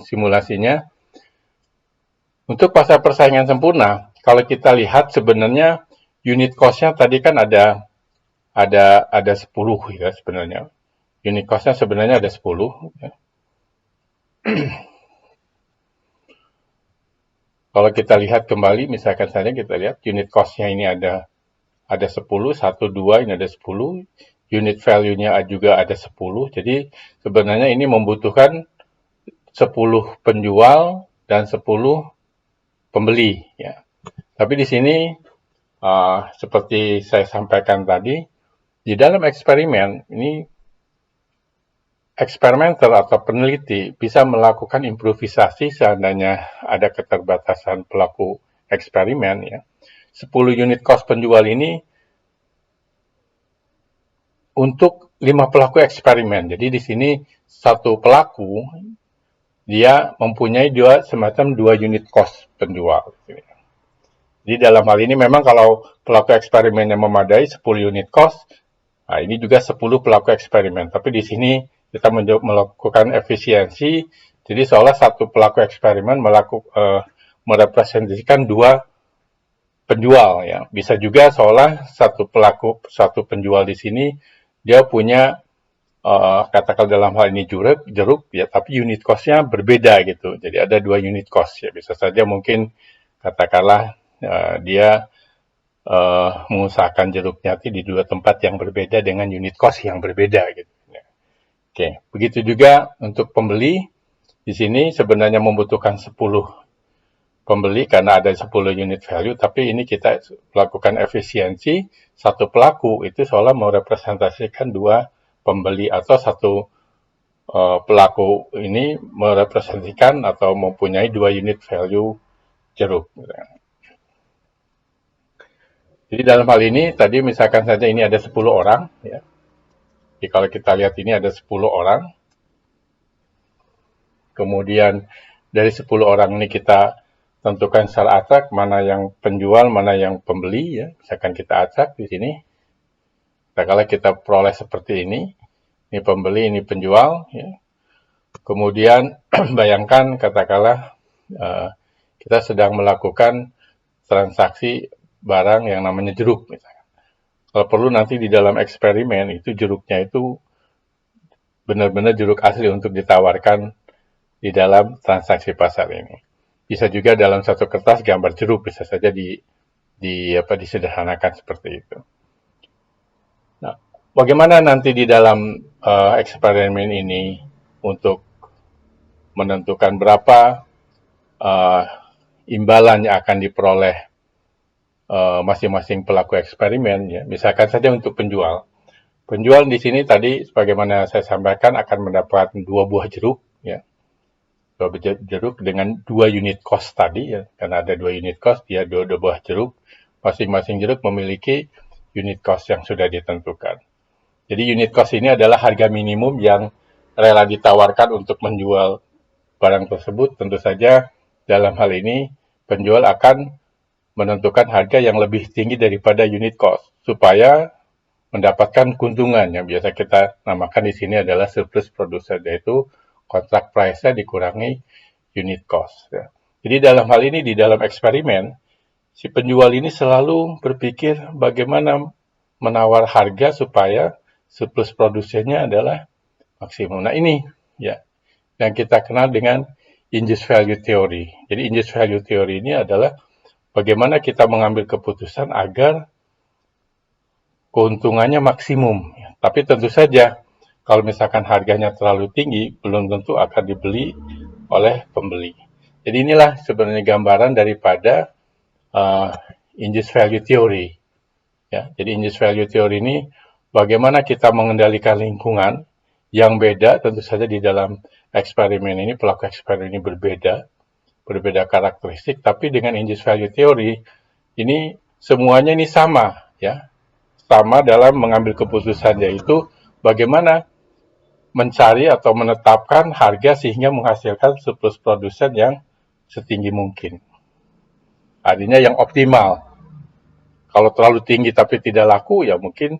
simulasinya. Untuk pasar persaingan sempurna, kalau kita lihat sebenarnya unit cost-nya tadi kan ada 10, ya, sebenarnya. Unit cost-nya sebenarnya ada 10, ya. Kalau kita lihat kembali, misalkan saja kita lihat unit cost-nya ini ada 10, 1, 2, ini ada 10. Unit value-nya juga ada 10. Jadi sebenarnya ini membutuhkan 10 penjual dan 10 pembeli, ya. Tapi di sini seperti saya sampaikan tadi, di dalam eksperimen ini eksperimenter atau peneliti bisa melakukan improvisasi seandainya ada keterbatasan pelaku eksperimen, ya. 10 unit cost penjual ini untuk 5 pelaku eksperimen. Jadi di sini satu pelaku dia mempunyai semacam 2 unit cost penjual. Jadi dalam hal ini memang kalau pelaku eksperimennya memadai 10 unit cost, nah ini juga 10 pelaku eksperimen. Tapi di sini kita melakukan efisiensi, jadi seolah satu pelaku eksperimen merepresentasikan 2 penjual, ya. Bisa juga seolah satu penjual di sini dia punya katakan dalam hal ini jeruk, ya, tapi unit cost-nya berbeda gitu. Jadi ada 2 unit cost, ya. Bisa saja mungkin katakanlah dia mengusahakan jeruknya di 2 tempat yang berbeda dengan unit cost yang berbeda gitu. Oke, begitu juga untuk pembeli. Di sini sebenarnya membutuhkan 10 pembeli karena ada 10 unit value, tapi ini kita lakukan efisiensi, satu pelaku itu seolah merepresentasikan 2 pembeli atau satu pelaku ini merepresentasikan atau mempunyai 2 unit value jeruk. Jadi dalam hal ini tadi misalkan saja ini ada 10 orang, ya. Jadi kalau kita lihat ini ada 10 orang. Kemudian dari 10 orang ini kita tentukan secara acak mana yang penjual, mana yang pembeli, ya. Misalkan kita acak di sini. Nah, kalau kita peroleh seperti ini pembeli, ini penjual, ya. Kemudian bayangkan katakanlah kita sedang melakukan transaksi barang yang namanya jeruk misalnya. Kalau perlu nanti di dalam eksperimen itu jeruknya itu benar-benar jeruk asli untuk ditawarkan di dalam transaksi pasar ini. Bisa juga dalam satu kertas gambar jeruk, bisa saja disederhanakan seperti itu. Nah, bagaimana nanti di dalam eksperimen ini untuk menentukan berapa uh, imbalan yang akan diperoleh masing-masing pelaku eksperimen, ya. Misalkan saja untuk penjual. Penjual di sini tadi, sebagaimana saya sampaikan, akan mendapat 2 buah jeruk, ya. 2 buah jeruk dengan 2 unit cost tadi, ya. Karena ada 2 unit cost, dia 2 buah jeruk. Masing-masing jeruk memiliki unit cost yang sudah ditentukan. Jadi unit cost ini adalah harga minimum yang rela ditawarkan untuk menjual barang tersebut. Tentu saja dalam hal ini penjual akan menentukan harga yang lebih tinggi daripada unit cost supaya mendapatkan keuntungan yang biasa kita namakan di sini adalah surplus producer, yaitu kontrak price-nya dikurangi unit cost. Ya. Jadi dalam hal ini di dalam eksperimen si penjual ini selalu berpikir bagaimana menawar harga supaya surplus produsennya adalah maksimum. Nah ini ya yang kita kenal dengan induced value theory. Jadi induced value theory ini adalah bagaimana kita mengambil keputusan agar keuntungannya maksimum. Tapi tentu saja kalau misalkan harganya terlalu tinggi, belum tentu akan dibeli oleh pembeli. Jadi inilah sebenarnya gambaran daripada induced value theory. Ya, jadi induced value theory ini bagaimana kita mengendalikan lingkungan yang beda, tentu saja di dalam eksperimen ini pelaku eksperimen ini berbeda karakteristik, tapi dengan induced value theory ini semuanya ini sama, ya, sama dalam mengambil keputusan, yaitu bagaimana mencari atau menetapkan harga sehingga menghasilkan surplus produsen yang setinggi mungkin. Artinya yang optimal. Kalau terlalu tinggi tapi tidak laku, ya mungkin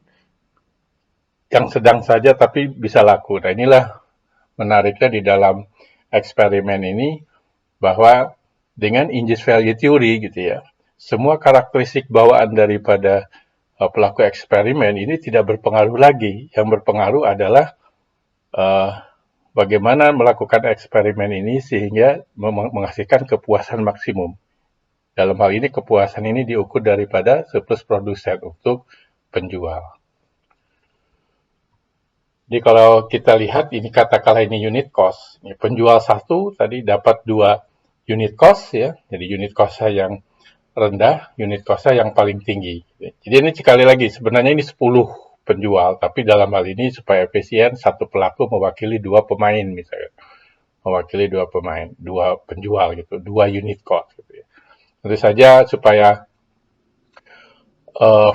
yang sedang saja tapi bisa laku. Nah inilah menariknya di dalam eksperimen ini, bahwa dengan induced value theory gitu ya, semua karakteristik bawaan daripada pelaku eksperimen ini tidak berpengaruh lagi. Yang berpengaruh adalah bagaimana melakukan eksperimen ini sehingga menghasilkan kepuasan maksimum. Dalam hal ini kepuasan ini diukur daripada surplus produsen untuk penjual. Jadi kalau kita lihat ini katakanlah ini unit cost. Ini penjual satu tadi dapat 2 unit cost ya. Jadi unit cost yang rendah, unit cost yang paling tinggi. Jadi ini sekali lagi sebenarnya ini 10 penjual, tapi dalam hal ini supaya efisien satu pelaku mewakili 2 pemain misalnya. Mewakili 2 pemain, 2 penjual gitu, 2 unit cost gitu ya. Tentu saja supaya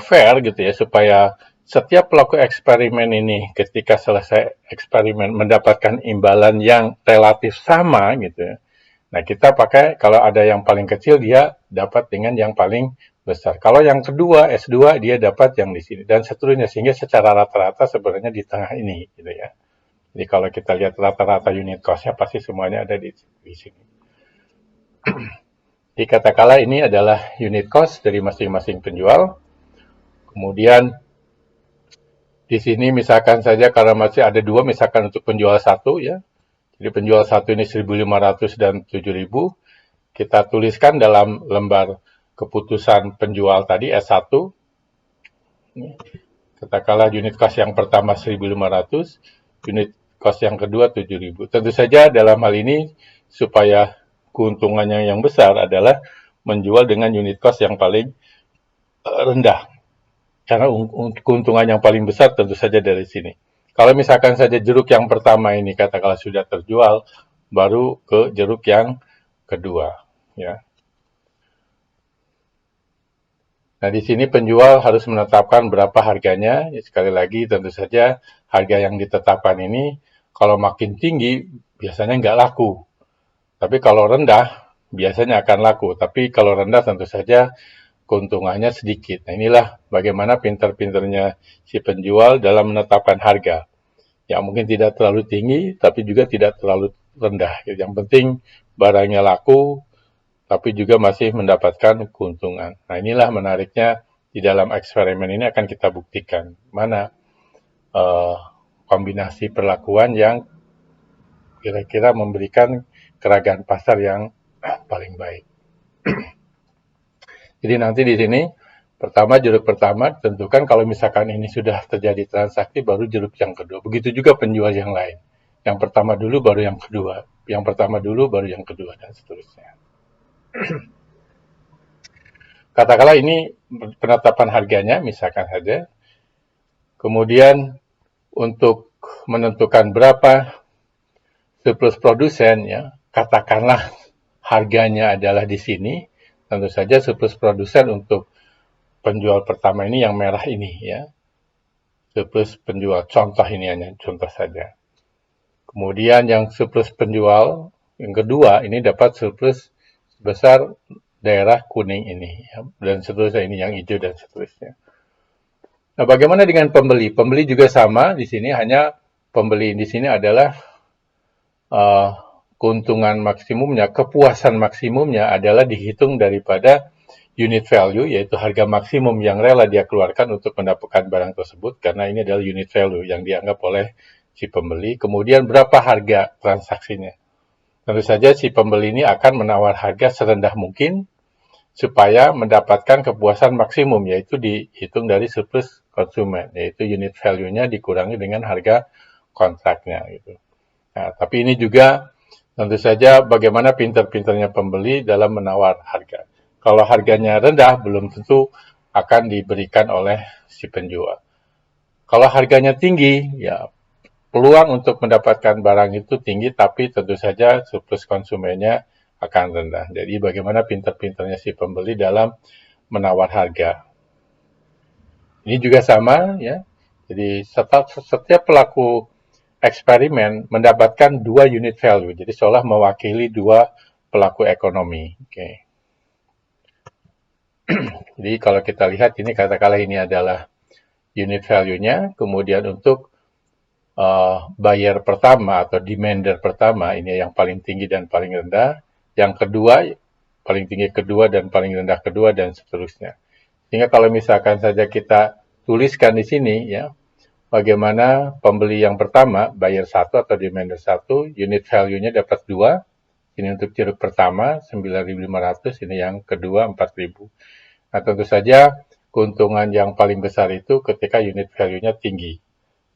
fair gitu ya, supaya setiap pelaku eksperimen ini ketika selesai eksperimen mendapatkan imbalan yang relatif sama gitu ya. Nah kita pakai kalau ada yang paling kecil dia dapat dengan yang paling besar. Kalau yang kedua S2 dia dapat yang di sini dan seterusnya, sehingga secara rata-rata sebenarnya di tengah ini gitu ya. Jadi kalau kita lihat rata-rata unit cost-nya pasti semuanya ada di sini. Jadi katakanlah ini adalah unit cost dari masing-masing penjual. Kemudian di sini misalkan saja karena masih ada 2, misalkan untuk penjual 1 ya. Jadi penjual 1 ini 1.500 dan 7.000. Kita tuliskan dalam lembar keputusan penjual tadi S1. Katakanlah unit cost yang pertama 1.500, unit cost yang kedua 7.000. Tentu saja dalam hal ini supaya keuntungannya yang besar adalah menjual dengan unit cost yang paling rendah. Karena keuntungan yang paling besar tentu saja dari sini. Kalau misalkan saja jeruk yang pertama ini katakanlah sudah terjual, baru ke jeruk yang kedua. Ya. Nah di sini penjual harus menetapkan berapa harganya. Ya, sekali lagi tentu saja harga yang ditetapkan ini kalau makin tinggi biasanya nggak laku. Tapi kalau rendah, biasanya akan laku. Tapi kalau rendah tentu saja keuntungannya sedikit. Nah inilah bagaimana pintar-pintarnya si penjual dalam menetapkan harga. Yang mungkin tidak terlalu tinggi, tapi juga tidak terlalu rendah. Yang penting barangnya laku, tapi juga masih mendapatkan keuntungan. Nah inilah menariknya di dalam eksperimen ini akan kita buktikan mana kombinasi perlakuan yang kira-kira memberikan keragaman pasar yang paling baik. Jadi nanti di sini pertama jeruk pertama tentukan kalau misalkan ini sudah terjadi transaksi baru jeruk yang kedua. Begitu juga penjual yang lain. Yang pertama dulu baru yang kedua. Yang pertama dulu baru yang kedua dan seterusnya. Katakanlah ini penetapan harganya misalkan saja. Kemudian untuk menentukan berapa surplus produsen ya, katakanlah harganya adalah di sini. Tentu saja surplus produsen untuk penjual pertama ini yang merah ini ya. Surplus penjual contoh ini hanya contoh saja. Kemudian yang surplus penjual yang kedua ini dapat surplus sebesar daerah kuning ini ya, dan seterusnya ini yang hijau dan seterusnya. Nah, bagaimana dengan pembeli? Pembeli juga sama di sini, hanya pembeli di sini adalah keuntungan maksimumnya, kepuasan maksimumnya adalah dihitung daripada unit value, yaitu harga maksimum yang rela dia keluarkan untuk mendapatkan barang tersebut, karena ini adalah unit value yang dianggap oleh si pembeli. Kemudian berapa harga transaksinya. Tentu saja si pembeli ini akan menawar harga serendah mungkin supaya mendapatkan kepuasan maksimum, yaitu dihitung dari surplus konsumen, yaitu unit value-nya dikurangi dengan harga kontraknya. Gitu. Nah, tapi ini juga tentu saja bagaimana pintar-pintarnya pembeli dalam menawar harga. Kalau harganya rendah, belum tentu akan diberikan oleh si penjual. Kalau harganya tinggi, ya peluang untuk mendapatkan barang itu tinggi, tapi tentu saja surplus konsumennya akan rendah. Jadi bagaimana pintar-pintarnya si pembeli dalam menawar harga. Ini juga sama ya. Jadi setiap pelaku eksperimen mendapatkan 2 unit value. Jadi seolah mewakili 2 pelaku ekonomi. Oke. Jadi kalau kita lihat ini katakanlah ini adalah unit value-nya, kemudian untuk buyer pertama atau demander pertama ini yang paling tinggi dan paling rendah, yang kedua paling tinggi kedua dan paling rendah kedua dan seterusnya. Sehingga kalau misalkan saja kita tuliskan di sini ya, bagaimana pembeli yang pertama buyer 1 atau demander 1 unit value-nya dapat 2. Ini untuk jeruk pertama 9.500, ini yang kedua 4.000. Nah, tentu saja keuntungan yang paling besar itu ketika unit value-nya tinggi.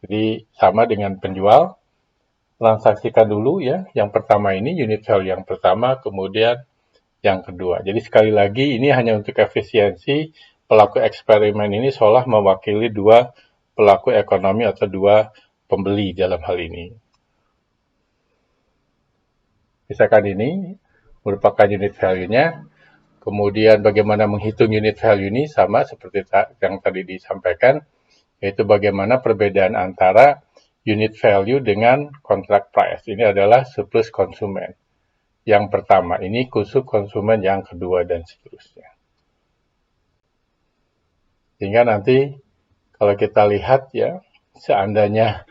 Jadi sama dengan penjual, transaksikan dulu ya, yang pertama ini unit value yang pertama, kemudian yang kedua. Jadi sekali lagi ini hanya untuk efisiensi, pelaku eksperimen ini seolah mewakili 2 pelaku ekonomi atau 2 pembeli dalam hal ini. Misalkan ini merupakan unit value-nya, kemudian bagaimana menghitung unit value ini sama seperti yang tadi disampaikan, yaitu bagaimana perbedaan antara unit value dengan contract price. Ini adalah surplus konsumen. Yang pertama, ini khusus konsumen yang kedua dan seterusnya. Sehingga nanti kalau kita lihat ya, seandainya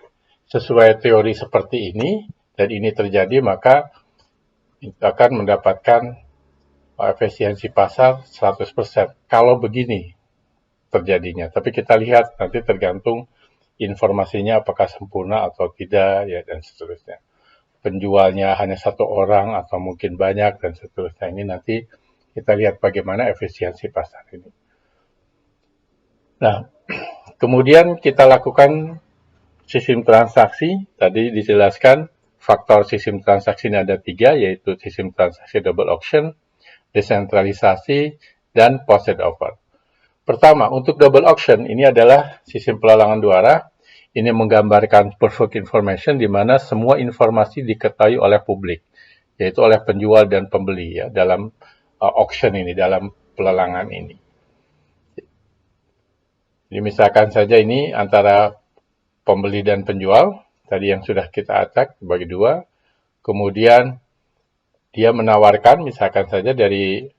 sesuai teori seperti ini, dan ini terjadi, maka kita akan mendapatkan efisiensi pasar 100%. Kalau begini terjadinya. Tapi kita lihat nanti tergantung informasinya apakah sempurna atau tidak ya dan seterusnya. Penjualnya hanya 1 orang atau mungkin banyak dan seterusnya. Ini nanti kita lihat bagaimana efisiensi pasar ini. Nah, kemudian kita lakukan sistem transaksi. Tadi dijelaskan faktor sistem transaksi ini ada 3, yaitu sistem transaksi double auction, desentralisasi, dan posted offer. Pertama, untuk double auction, ini adalah sistem pelelangan 2 arah. Ini menggambarkan perfect information, di mana semua informasi diketahui oleh publik, yaitu oleh penjual dan pembeli ya, dalam auction ini, dalam pelelangan ini. Jadi misalkan saja ini antara pembeli dan penjual, tadi yang sudah kita acak bagi 2. Kemudian dia menawarkan, misalkan saja dari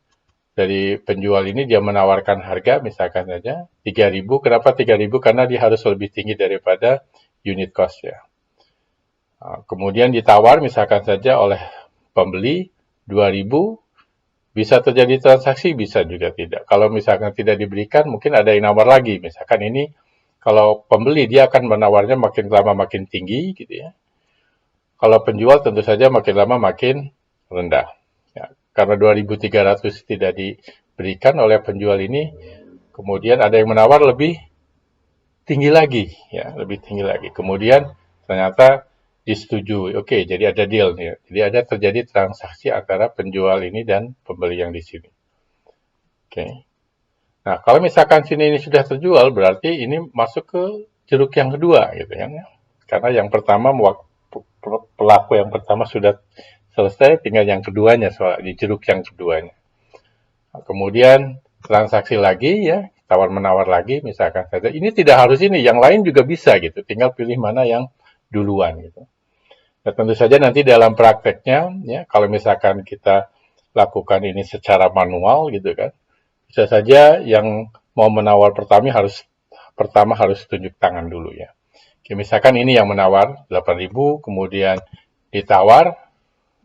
penjual ini dia menawarkan harga misalkan saja 3.000. Kenapa 3.000? Karena dia harus lebih tinggi daripada unit cost ya. Kemudian ditawar misalkan saja oleh pembeli 2.000 Bisa terjadi transaksi, bisa juga tidak. Kalau misalkan tidak diberikan, mungkin ada yang nawar lagi. Misalkan ini, kalau pembeli dia akan menawarnya makin lama makin tinggi, gitu ya. Kalau penjual tentu saja makin lama makin rendah. Ya, karena 2.300 tidak diberikan oleh penjual ini, kemudian ada yang menawar lebih tinggi lagi, ya, lebih tinggi lagi. Kemudian ternyata disetujui. Oke, jadi ada deal nih. Jadi ada terjadi transaksi antara penjual ini dan pembeli yang di sini. Oke. Nah, kalau misalkan sini ini sudah terjual, berarti ini masuk ke jeruk yang kedua, gitu ya. Karena yang pertama, pelaku yang pertama sudah selesai, tinggal yang keduanya, soal di jeruk yang keduanya. Nah, kemudian transaksi lagi, ya, tawar-menawar lagi, misalkan saja. Ini tidak harus ini, yang lain juga bisa, gitu. Tinggal pilih mana yang duluan, gitu. Nah, tentu saja nanti dalam prakteknya, ya, kalau misalkan kita lakukan ini secara manual, gitu kan, bisa saja yang mau menawar pertama harus tunjuk tangan dulu ya. Oke, misalkan ini yang menawar 8.000, kemudian ditawar,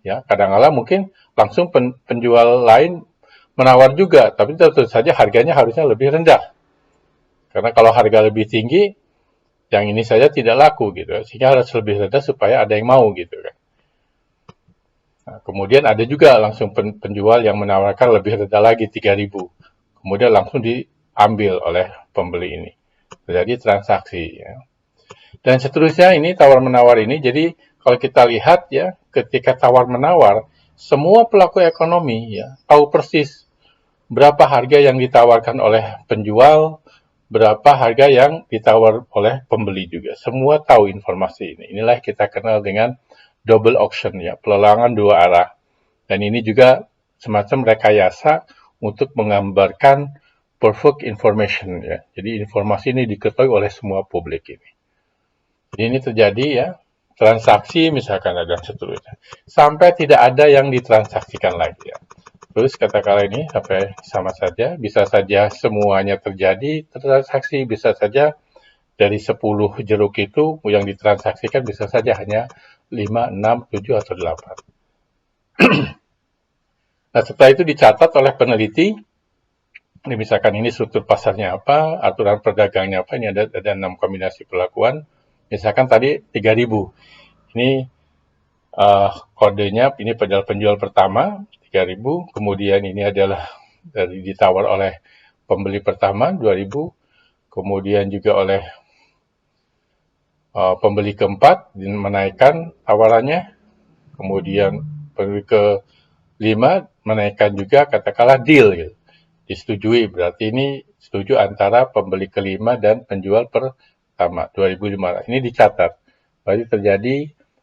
ya kadang-kala mungkin langsung penjual lain menawar juga, tapi tentu saja harganya harusnya lebih rendah. Karena kalau harga lebih tinggi, yang ini saja tidak laku gitu, sehingga harus lebih rendah supaya ada yang mau gitu kan. Nah, kemudian ada juga langsung penjual yang menawarkan lebih rendah lagi 3.000, kemudian langsung diambil oleh pembeli ini. Terjadi transaksi ya. Dan seterusnya ini tawar-menawar ini, jadi kalau kita lihat ya, ketika tawar-menawar, semua pelaku ekonomi ya tahu persis berapa harga yang ditawarkan oleh penjual, berapa harga yang ditawar oleh pembeli juga. Semua tahu informasi ini. Inilah kita kenal dengan double auction ya, pelelangan dua arah. Dan ini juga semacam rekayasa untuk menggambarkan perfect information ya. Jadi informasi ini diketahui oleh semua publik ini. Jadi ini terjadi ya, transaksi misalkan ada seterusnya. Sampai tidak ada yang ditransaksikan lagi ya. Terus katakanlah ini sampai sama saja, bisa saja semuanya terjadi transaksi, bisa saja dari 10 jeruk itu yang ditransaksikan bisa saja hanya 5, 6, 7, atau 8. Nah, setelah itu dicatat oleh peneliti, ini misalkan ini struktur pasarnya apa, aturan perdagangnya apa, ini ada 6 kombinasi perlakuan. Misalkan tadi 3.000. Ini kodenya, ini penjual pertama 3.000, kemudian ini adalah dari ditawar oleh pembeli pertama 2.000, kemudian juga oleh pembeli keempat menaikkan tawarannya, kemudian pembeli kelima menaikkan juga, katakanlah deal gitu. Disetujui, berarti ini setuju antara pembeli kelima dan penjual pertama 2.500. Ini dicatat, berarti terjadi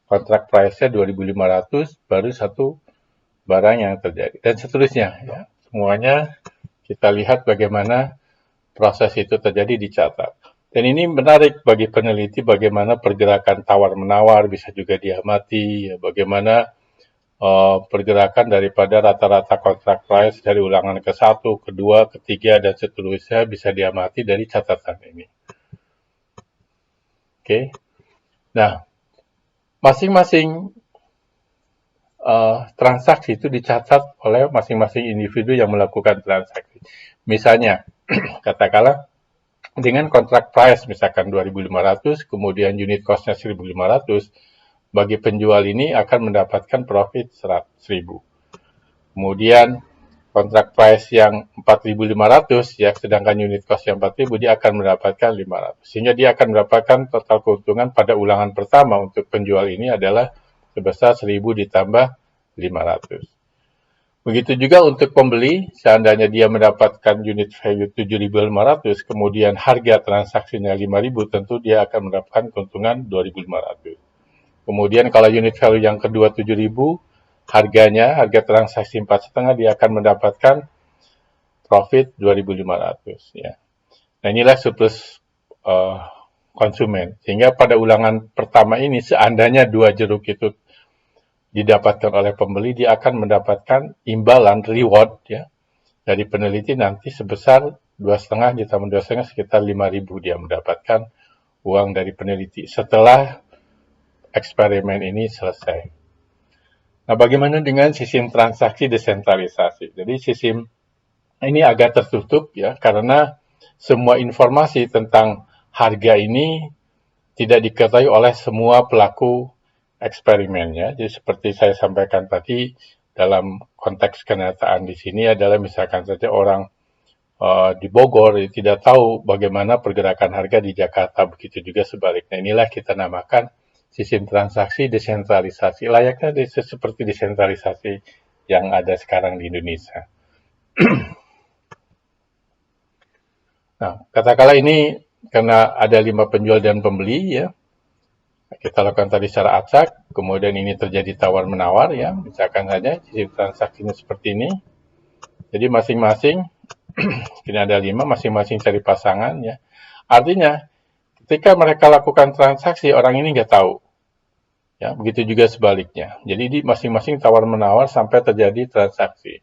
kontrak price-nya 2.500, baru satu barang yang terjadi, dan seterusnya ya. Semuanya kita lihat bagaimana proses itu terjadi, dicatat. Dan ini menarik bagi peneliti, bagaimana pergerakan tawar-menawar bisa juga diamati, ya, bagaimana pergerakan daripada rata-rata kontrak price dari ulangan ke-1, kedua, ketiga, dan seterusnya bisa diamati dari catatan ini. Oke. Nah, masing-masing transaksi itu dicatat oleh masing-masing individu yang melakukan transaksi. Misalnya, katakanlah dengan kontrak price misalkan 2.500, kemudian unit cost-nya 1.500, bagi penjual ini akan mendapatkan profit 100.000. Kemudian kontrak price yang 4.500 ya, sedangkan unit cost yang 4.000, dia akan mendapatkan 500. Sehingga dia akan mendapatkan total keuntungan pada ulangan pertama untuk penjual ini adalah sebesar 1.000 ditambah 500. Begitu juga untuk pembeli, seandainya dia mendapatkan unit value 7.500, kemudian harga transaksinya 5.000, tentu dia akan mendapatkan keuntungan 2.500. Kemudian kalau unit value yang kedua 7.000, harga transaksi 4,5, dia akan mendapatkan profit 2.500 ya. Nah, inilah surplus konsumen. Sehingga pada ulangan pertama ini, seandainya 2 jeruk itu didapatkan oleh pembeli, dia akan mendapatkan imbalan reward ya dari peneliti nanti sebesar 2,5 ditambah 2,5 sekitar 5.000, dia mendapatkan uang dari peneliti setelah eksperimen ini selesai. Nah, bagaimana dengan sistem transaksi desentralisasi? Jadi sistem ini agak tertutup ya, karena semua informasi tentang harga ini tidak diketahui oleh semua pelaku eksperimennya. Jadi seperti saya sampaikan tadi, dalam konteks kenyataan di sini adalah misalkan saja orang di Bogor tidak tahu bagaimana pergerakan harga di Jakarta, begitu juga sebaliknya. Inilah kita namakan sistem transaksi desentralisasi, layaknya seperti desentralisasi yang ada sekarang di Indonesia. Nah, katakanlah ini karena ada 5 penjual dan pembeli ya, kita lakukan tadi secara acak, kemudian ini terjadi tawar-menawar ya, misalkan saja sistem transaksinya seperti ini. Jadi masing-masing, ini ada 5, masing-masing cari pasangan ya. Artinya, ketika mereka lakukan transaksi, orang ini nggak tahu. Ya, begitu juga sebaliknya. Jadi di masing-masing tawar-menawar sampai terjadi transaksi.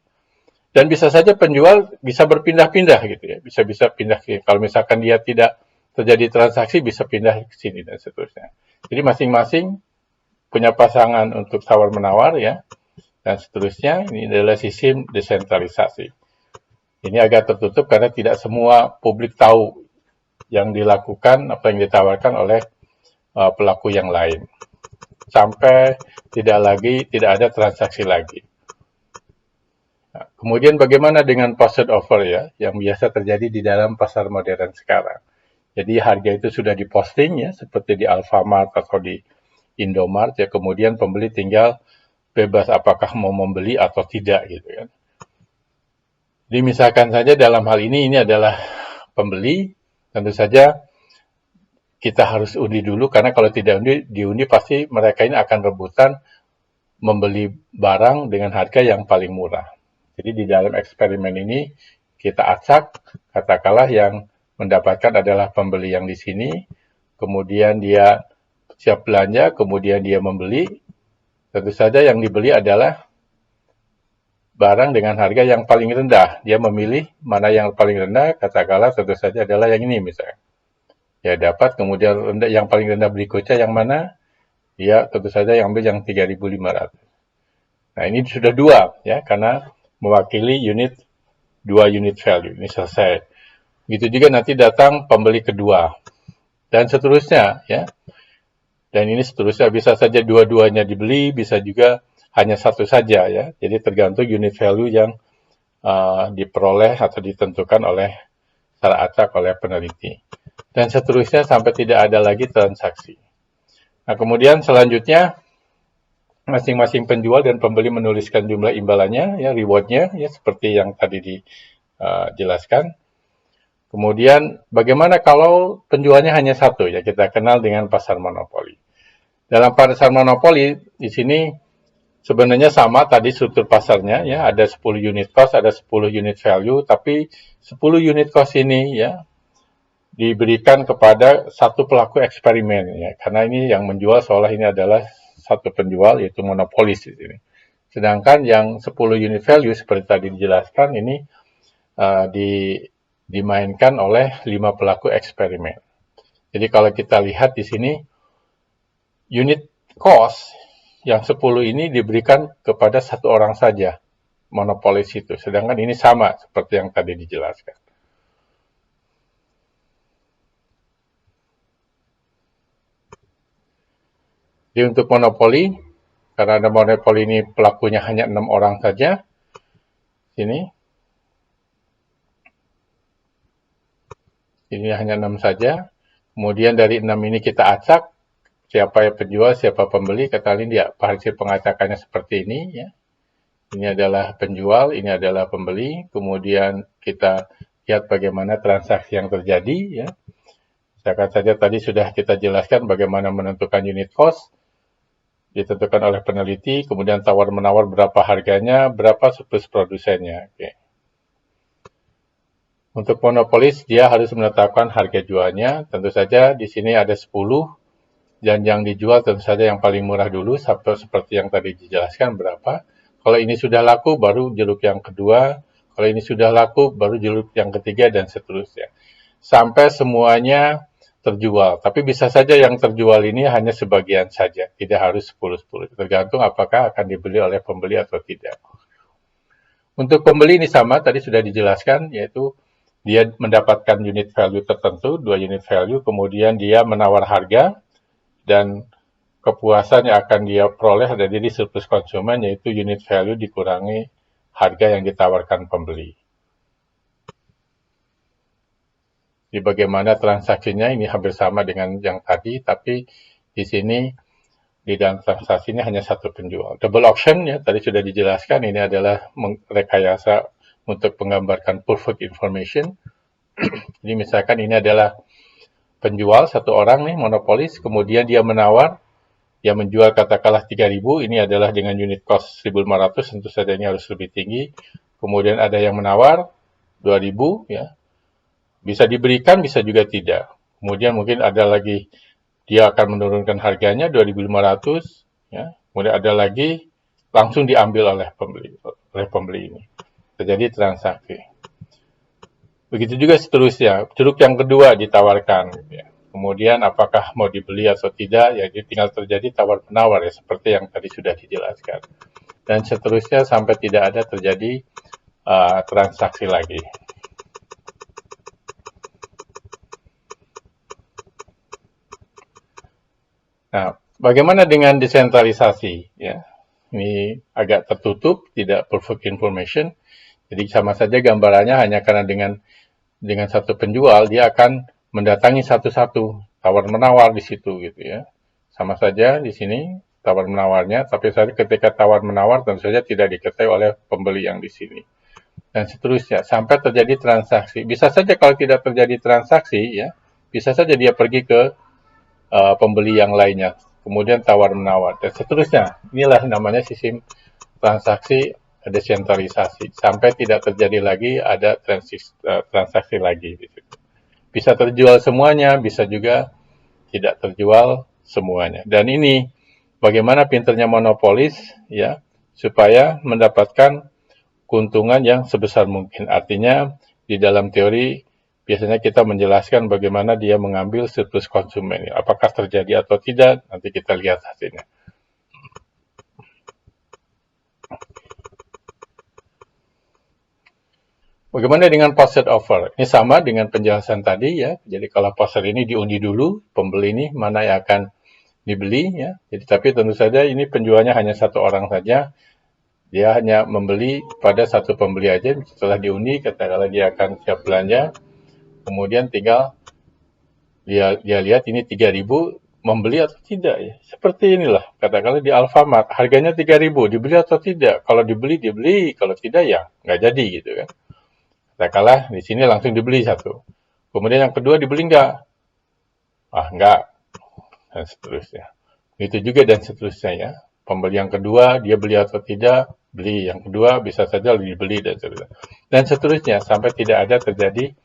Dan bisa saja penjual bisa berpindah-pindah gitu ya, bisa pindah ke, kalau misalkan dia tidak terjadi transaksi bisa pindah ke sini dan seterusnya. Jadi masing-masing punya pasangan untuk tawar-menawar ya, dan seterusnya. Ini adalah sistem desentralisasi. Ini agak tertutup karena tidak semua publik tahu yang dilakukan, apa yang ditawarkan oleh pelaku yang lain. Sampai tidak ada transaksi lagi. Nah, kemudian bagaimana dengan posted offer ya, yang biasa terjadi di dalam pasar modern sekarang. Jadi harga itu sudah diposting ya, seperti di Alfamart atau di Indomart ya, kemudian pembeli tinggal bebas apakah mau membeli atau tidak gitu kan. Jadi misalkan saja dalam hal ini adalah pembeli, tentu saja kita harus undi dulu, karena kalau tidak diundi pasti mereka ini akan rebutan membeli barang dengan harga yang paling murah. Jadi di dalam eksperimen ini kita acak, katakanlah yang mendapatkan adalah pembeli yang di sini, kemudian dia siap belanja, kemudian dia membeli. Tentu saja yang dibeli adalah barang dengan harga yang paling rendah. Dia memilih mana yang paling rendah, katakanlah tentu saja adalah yang ini misalnya. Ya dapat, kemudian yang paling rendah berikutnya yang mana? Dia tentu saja yang ambil yang 3.500. Nah ini sudah dua ya, karena mewakili dua unit value. Ini selesai. Gitu juga nanti datang pembeli kedua. Dan seterusnya ya. Dan ini seterusnya bisa saja dua-duanya dibeli, bisa juga hanya satu saja ya. Jadi tergantung unit value yang diperoleh atau ditentukan oleh secara acak oleh peneliti. Dan seterusnya sampai tidak ada lagi transaksi. Nah kemudian selanjutnya masing-masing penjual dan pembeli menuliskan jumlah imbalannya, ya rewardnya, ya seperti yang tadi dijelaskan. Kemudian bagaimana kalau penjualnya hanya satu, ya kita kenal dengan pasar monopoli. Dalam pasar monopoli di sini sebenarnya sama tadi struktur pasarnya, ya ada 10 unit cost, ada 10 unit value, tapi 10 unit cost ini ya diberikan kepada satu pelaku eksperimen, ya karena ini yang menjual seolah ini adalah satu penjual, yaitu monopolis di sini. Sedangkan yang 10 unit value seperti tadi dijelaskan ini dimainkan oleh 5 pelaku eksperimen. Jadi kalau kita lihat di sini unit cost yang 10 ini diberikan kepada satu orang saja, monopolis itu. Sedangkan ini sama seperti yang tadi dijelaskan. Jadi untuk monopoli, karena ada monopoli ini pelakunya hanya 6 orang saja, ini hanya 6 saja. Kemudian dari 6 ini kita acak, siapa yang penjual, siapa pembeli, kata ini dia hasil pengacakannya seperti ini ya. Ini adalah penjual, ini adalah pembeli. Kemudian kita lihat bagaimana transaksi yang terjadi ya. Misalkan saja tadi sudah kita jelaskan bagaimana menentukan unit cost, ditentukan oleh peneliti, kemudian tawar-menawar berapa harganya, berapa surplus produsennya. Oke. Untuk monopolis, dia harus menetapkan harga jualnya. Tentu saja di sini ada 10, dan yang dijual tentu saja yang paling murah dulu, seperti yang tadi dijelaskan berapa. Kalau ini sudah laku, baru jeruk yang kedua. Kalau ini sudah laku, baru jeruk yang ketiga, dan seterusnya. Sampai semuanya terjual. Tapi bisa saja yang terjual ini hanya sebagian saja, tidak harus 10-10. Tergantung apakah akan dibeli oleh pembeli atau tidak. Untuk pembeli ini sama, tadi sudah dijelaskan, yaitu dia mendapatkan unit value tertentu, 2 unit value, kemudian dia menawar harga, dan kepuasan yang akan dia peroleh ada di surplus konsumen, yaitu unit value dikurangi harga yang ditawarkan pembeli. Di bagaimana transaksinya ini hampir sama dengan yang tadi, tapi di sini di dalam transaksi ini hanya satu penjual. Double auction ya tadi sudah dijelaskan, ini adalah rekayasa untuk menggambarkan perfect information. Jadi misalkan ini adalah penjual satu orang nih monopolis, kemudian dia menawar, dia menjual katakanlah 3.000, ini adalah dengan unit cost 1.500, tentu saja ini harus lebih tinggi. Kemudian ada yang menawar 2.000 ya. Bisa diberikan, bisa juga tidak. Kemudian mungkin ada lagi, dia akan menurunkan harganya 2.500, ya. Kemudian ada lagi, langsung diambil oleh pembeli ini. Terjadi transaksi. Begitu juga seterusnya, curug yang kedua ditawarkan. Ya. Kemudian apakah mau dibeli atau tidak, ya tinggal terjadi tawar-menawar, ya, seperti yang tadi sudah dijelaskan. Dan seterusnya sampai tidak ada terjadi transaksi lagi. Nah, bagaimana dengan desentralisasi? Ya, ini agak tertutup, tidak perfect information. Jadi sama saja gambarannya hanya karena dengan satu penjual dia akan mendatangi satu-satu, tawar-menawar di situ gitu ya. Sama saja di sini tawar-menawarnya, tapi ketika tawar-menawar tentu saja tidak diketahui oleh pembeli yang di sini. Dan seterusnya sampai terjadi transaksi. Bisa saja kalau tidak terjadi transaksi ya, bisa saja dia pergi ke pembeli yang lainnya, kemudian tawar-menawar, dan seterusnya. Inilah namanya sistem transaksi desentralisasi, sampai tidak terjadi lagi ada transaksi lagi. Bisa terjual semuanya, bisa juga tidak terjual semuanya. Dan ini bagaimana pinternya monopolis, ya, supaya mendapatkan keuntungan yang sebesar mungkin. Artinya di dalam teori biasanya kita menjelaskan bagaimana dia mengambil surplus konsumen. Apakah terjadi atau tidak, nanti kita lihat hasilnya. Bagaimana dengan posted offer? Ini sama dengan penjelasan tadi ya. Jadi kalau posted ini diundi dulu, pembeli ini mana yang akan dibeli ya. Jadi tapi tentu saja ini penjualnya hanya satu orang saja. Dia hanya membeli pada satu pembeli aja. Setelah diundi, katakanlah dia akan siap belanja. Kemudian tinggal dia lihat ini 3.000, membeli atau tidak ya. Seperti inilah, katakanlah di Alfamart, harganya 3.000, dibeli atau tidak. Kalau dibeli, dibeli. Kalau tidak ya nggak jadi gitu kan. Katakanlah di sini langsung dibeli satu. Kemudian yang kedua dibeli nggak? Nggak. Dan seterusnya. Itu juga dan seterusnya ya. Pembeli yang kedua, dia beli atau tidak, beli. Yang kedua bisa saja dibeli dan seterusnya. Dan seterusnya sampai tidak ada terjadi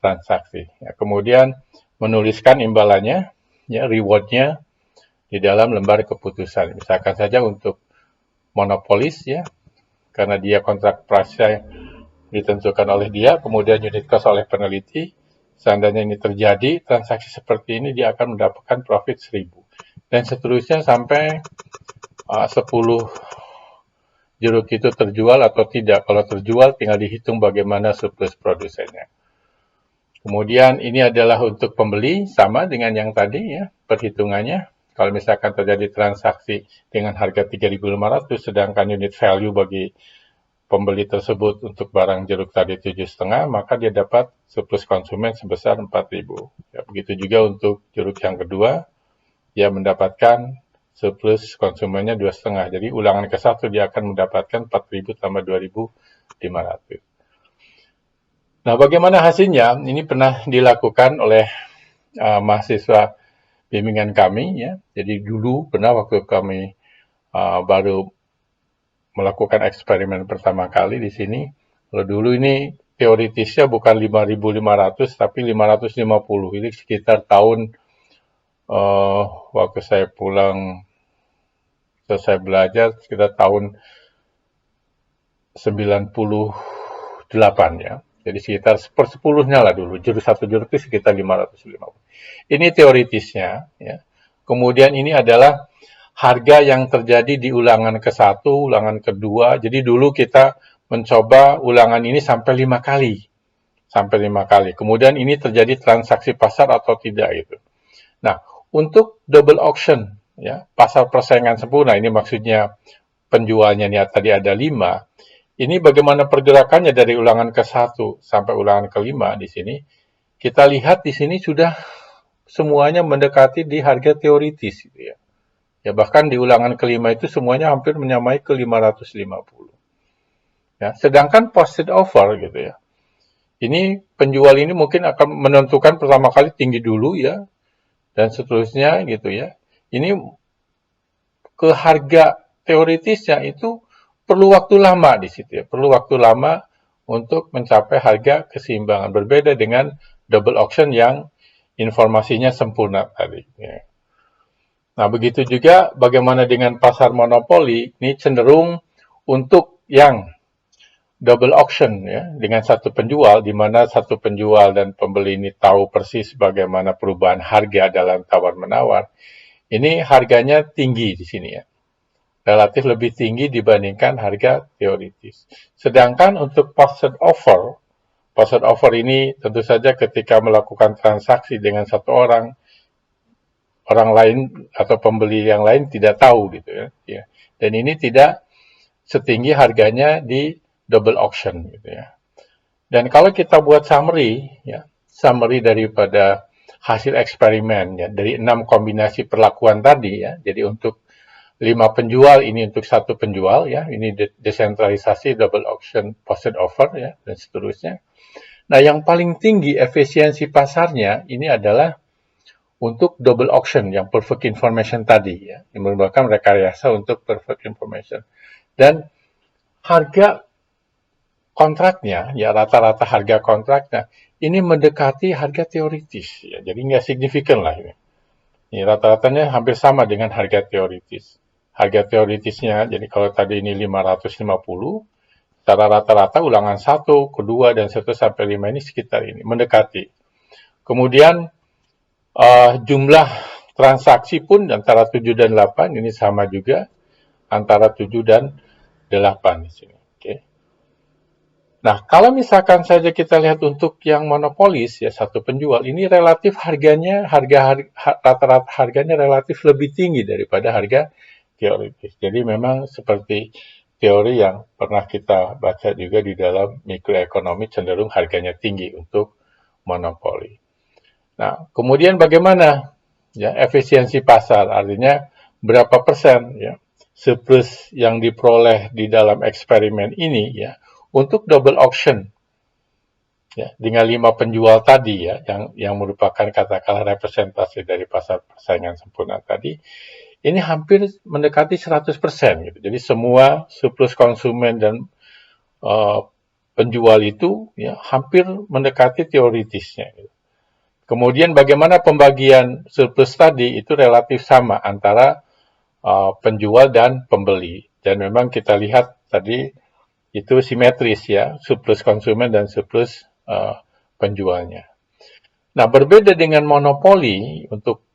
transaksi. Ya, kemudian menuliskan imbalannya, ya, rewardnya di dalam lembar keputusan. Misalkan saja untuk monopolis ya, karena dia kontrak price ditentukan oleh dia, kemudian unit cost oleh peneliti. Seandainya ini terjadi, transaksi seperti ini dia akan mendapatkan profit 1.000. Dan seterusnya sampai 10 jeruk itu terjual atau tidak. Kalau terjual tinggal dihitung bagaimana surplus produsennya. Kemudian ini adalah untuk pembeli, sama dengan yang tadi ya, perhitungannya. Kalau misalkan terjadi transaksi dengan harga 3.500, sedangkan unit value bagi pembeli tersebut untuk barang jeruk tadi 7,5, maka dia dapat surplus konsumen sebesar 4.000. Ya, begitu juga untuk jeruk yang kedua, dia mendapatkan surplus konsumennya 2,5. Jadi ulangan ke-1 dia akan mendapatkan 4.000 tambah 2.500. Nah, bagaimana hasilnya? Ini pernah dilakukan oleh mahasiswa bimbingan kami, ya. Jadi dulu pernah waktu kami baru melakukan eksperimen pertama kali di sini. Kalau dulu ini teoritisnya bukan 5.500 tapi 550. Ini sekitar tahun waktu saya pulang selesai belajar sekitar tahun 98 ya. Jadi sekitar sepersepuluhnya lah dulu, satu jurus itu sekitar 550. Ini teoritisnya. Ya. Kemudian ini adalah harga yang terjadi di ulangan ke-1, ulangan kedua. Jadi dulu kita mencoba ulangan ini sampai 5 kali. Sampai 5 kali. Kemudian ini terjadi transaksi pasar atau tidak itu. Nah, untuk double auction, ya, pasar persaingan sempurna, ini maksudnya penjualnya nih tadi ada 5. Ini bagaimana pergerakannya dari ulangan ke-1 sampai ulangan ke-5 di sini. Kita lihat di sini sudah semuanya mendekati di harga teoritis gitu ya. Ya bahkan di ulangan ke-5 itu semuanya hampir menyamai ke 550. Ya, sedangkan posted offer gitu ya. Ini penjual ini mungkin akan menentukan pertama kali tinggi dulu ya dan seterusnya gitu ya. Ini ke harga teoritisnya itu perlu waktu lama di situ ya. Perlu waktu lama untuk mencapai harga keseimbangan. Berbeda dengan double auction yang informasinya sempurna tadi. Ya. Nah, begitu juga bagaimana dengan pasar monopoli, ini cenderung untuk yang double auction ya, dengan satu penjual, di mana satu penjual dan pembeli ini tahu persis bagaimana perubahan harga dalam tawar-menawar. Ini harganya tinggi di sini ya. Relatif lebih tinggi dibandingkan harga teoritis. Sedangkan untuk posted offer ini tentu saja ketika melakukan transaksi dengan satu orang lain atau pembeli yang lain tidak tahu gitu ya. Dan ini tidak setinggi harganya di double auction gitu ya. Dan kalau kita buat summary ya, summary daripada hasil eksperimen ya dari 6 kombinasi perlakuan tadi ya. Jadi untuk 5 penjual ini untuk satu penjual ya, ini desentralisasi double auction posted offer ya dan seterusnya. Nah, yang paling tinggi efisiensi pasarnya ini adalah untuk double auction yang perfect information tadi ya, yang merupakan rekayasa untuk perfect information. Dan harga kontraknya ya rata-rata harga kontraknya ini mendekati harga teoritis ya, jadi nggak signifikan lah ini. Ini rata-ratanya hampir sama dengan harga teoritis. Harga teoritisnya, jadi kalau tadi ini 550, secara rata-rata ulangan 1, kedua, dan 1 sampai 5 ini sekitar ini, mendekati. Kemudian jumlah transaksi pun antara 7 dan 8 ini sama juga antara 7 dan 8 di sini. Oke. Nah, kalau misalkan saja kita lihat untuk yang monopolis ya satu penjual ini relatif harganya rata-rata harganya relatif lebih tinggi daripada harga teoritis. Jadi memang seperti teori yang pernah kita baca juga di dalam mikroekonomi cenderung harganya tinggi untuk monopoli. Nah, kemudian bagaimana ya efisiensi pasar? Artinya berapa persen ya surplus yang diperoleh di dalam eksperimen ini ya untuk double auction ya dengan 5 penjual tadi ya yang merupakan katakanlah representasi dari pasar persaingan sempurna tadi ini hampir mendekati 100% gitu. Jadi semua surplus konsumen dan penjual itu ya hampir mendekati teoritisnya gitu. Kemudian bagaimana pembagian surplus tadi itu relatif sama antara penjual dan pembeli. Dan memang kita lihat tadi itu simetris ya, surplus konsumen dan surplus penjualnya. Nah, berbeda dengan monopoli untuk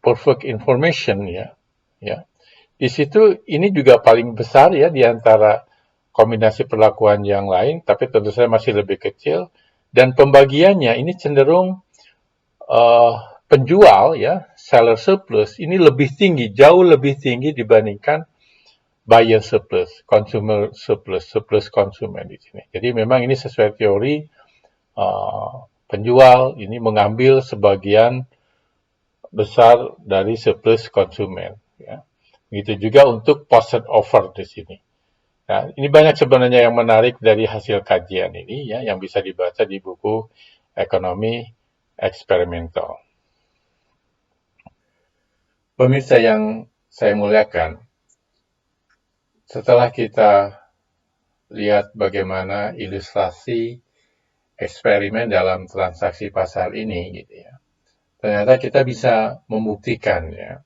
perfect information ya. Di situ ini juga paling besar ya di antara kombinasi perlakuan yang lain, tapi tentu saja masih lebih kecil. Dan pembagiannya ini cenderung penjual ya seller surplus ini lebih tinggi, jauh lebih tinggi dibandingkan buyer surplus, consumer surplus, surplus konsumen di sini. Jadi memang ini sesuai teori penjual ini mengambil sebagian besar dari surplus konsumen. Ya. Begitu juga untuk posted offer di sini. Nah, ini banyak sebenarnya yang menarik dari hasil kajian ini ya yang bisa dibaca di buku Ekonomi Eksperimental. Pemirsa yang saya muliakan, setelah kita lihat bagaimana ilustrasi eksperimen dalam transaksi pasar ini, gitu ya, ternyata kita bisa membuktikan ya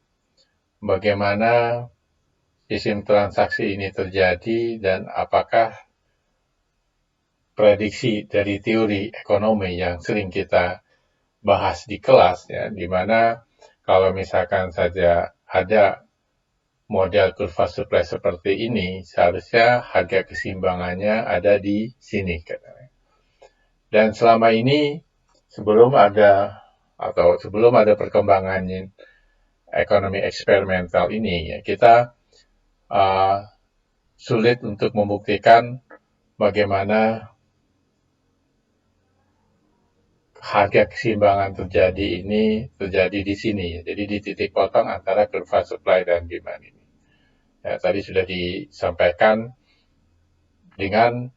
bagaimana sistem transaksi ini terjadi dan apakah prediksi dari teori ekonomi yang sering kita bahas di kelas, ya, di mana kalau misalkan saja ada model kurva supply seperti ini, seharusnya harga keseimbangannya ada di sini, katanya. Dan selama ini, sebelum ada perkembangan ekonomi eksperimental ini, ya, kita sulit untuk membuktikan bagaimana harga keseimbangan terjadi di sini. Jadi di titik potong antara kurva supply dan demand ini. Ya, tadi sudah disampaikan dengan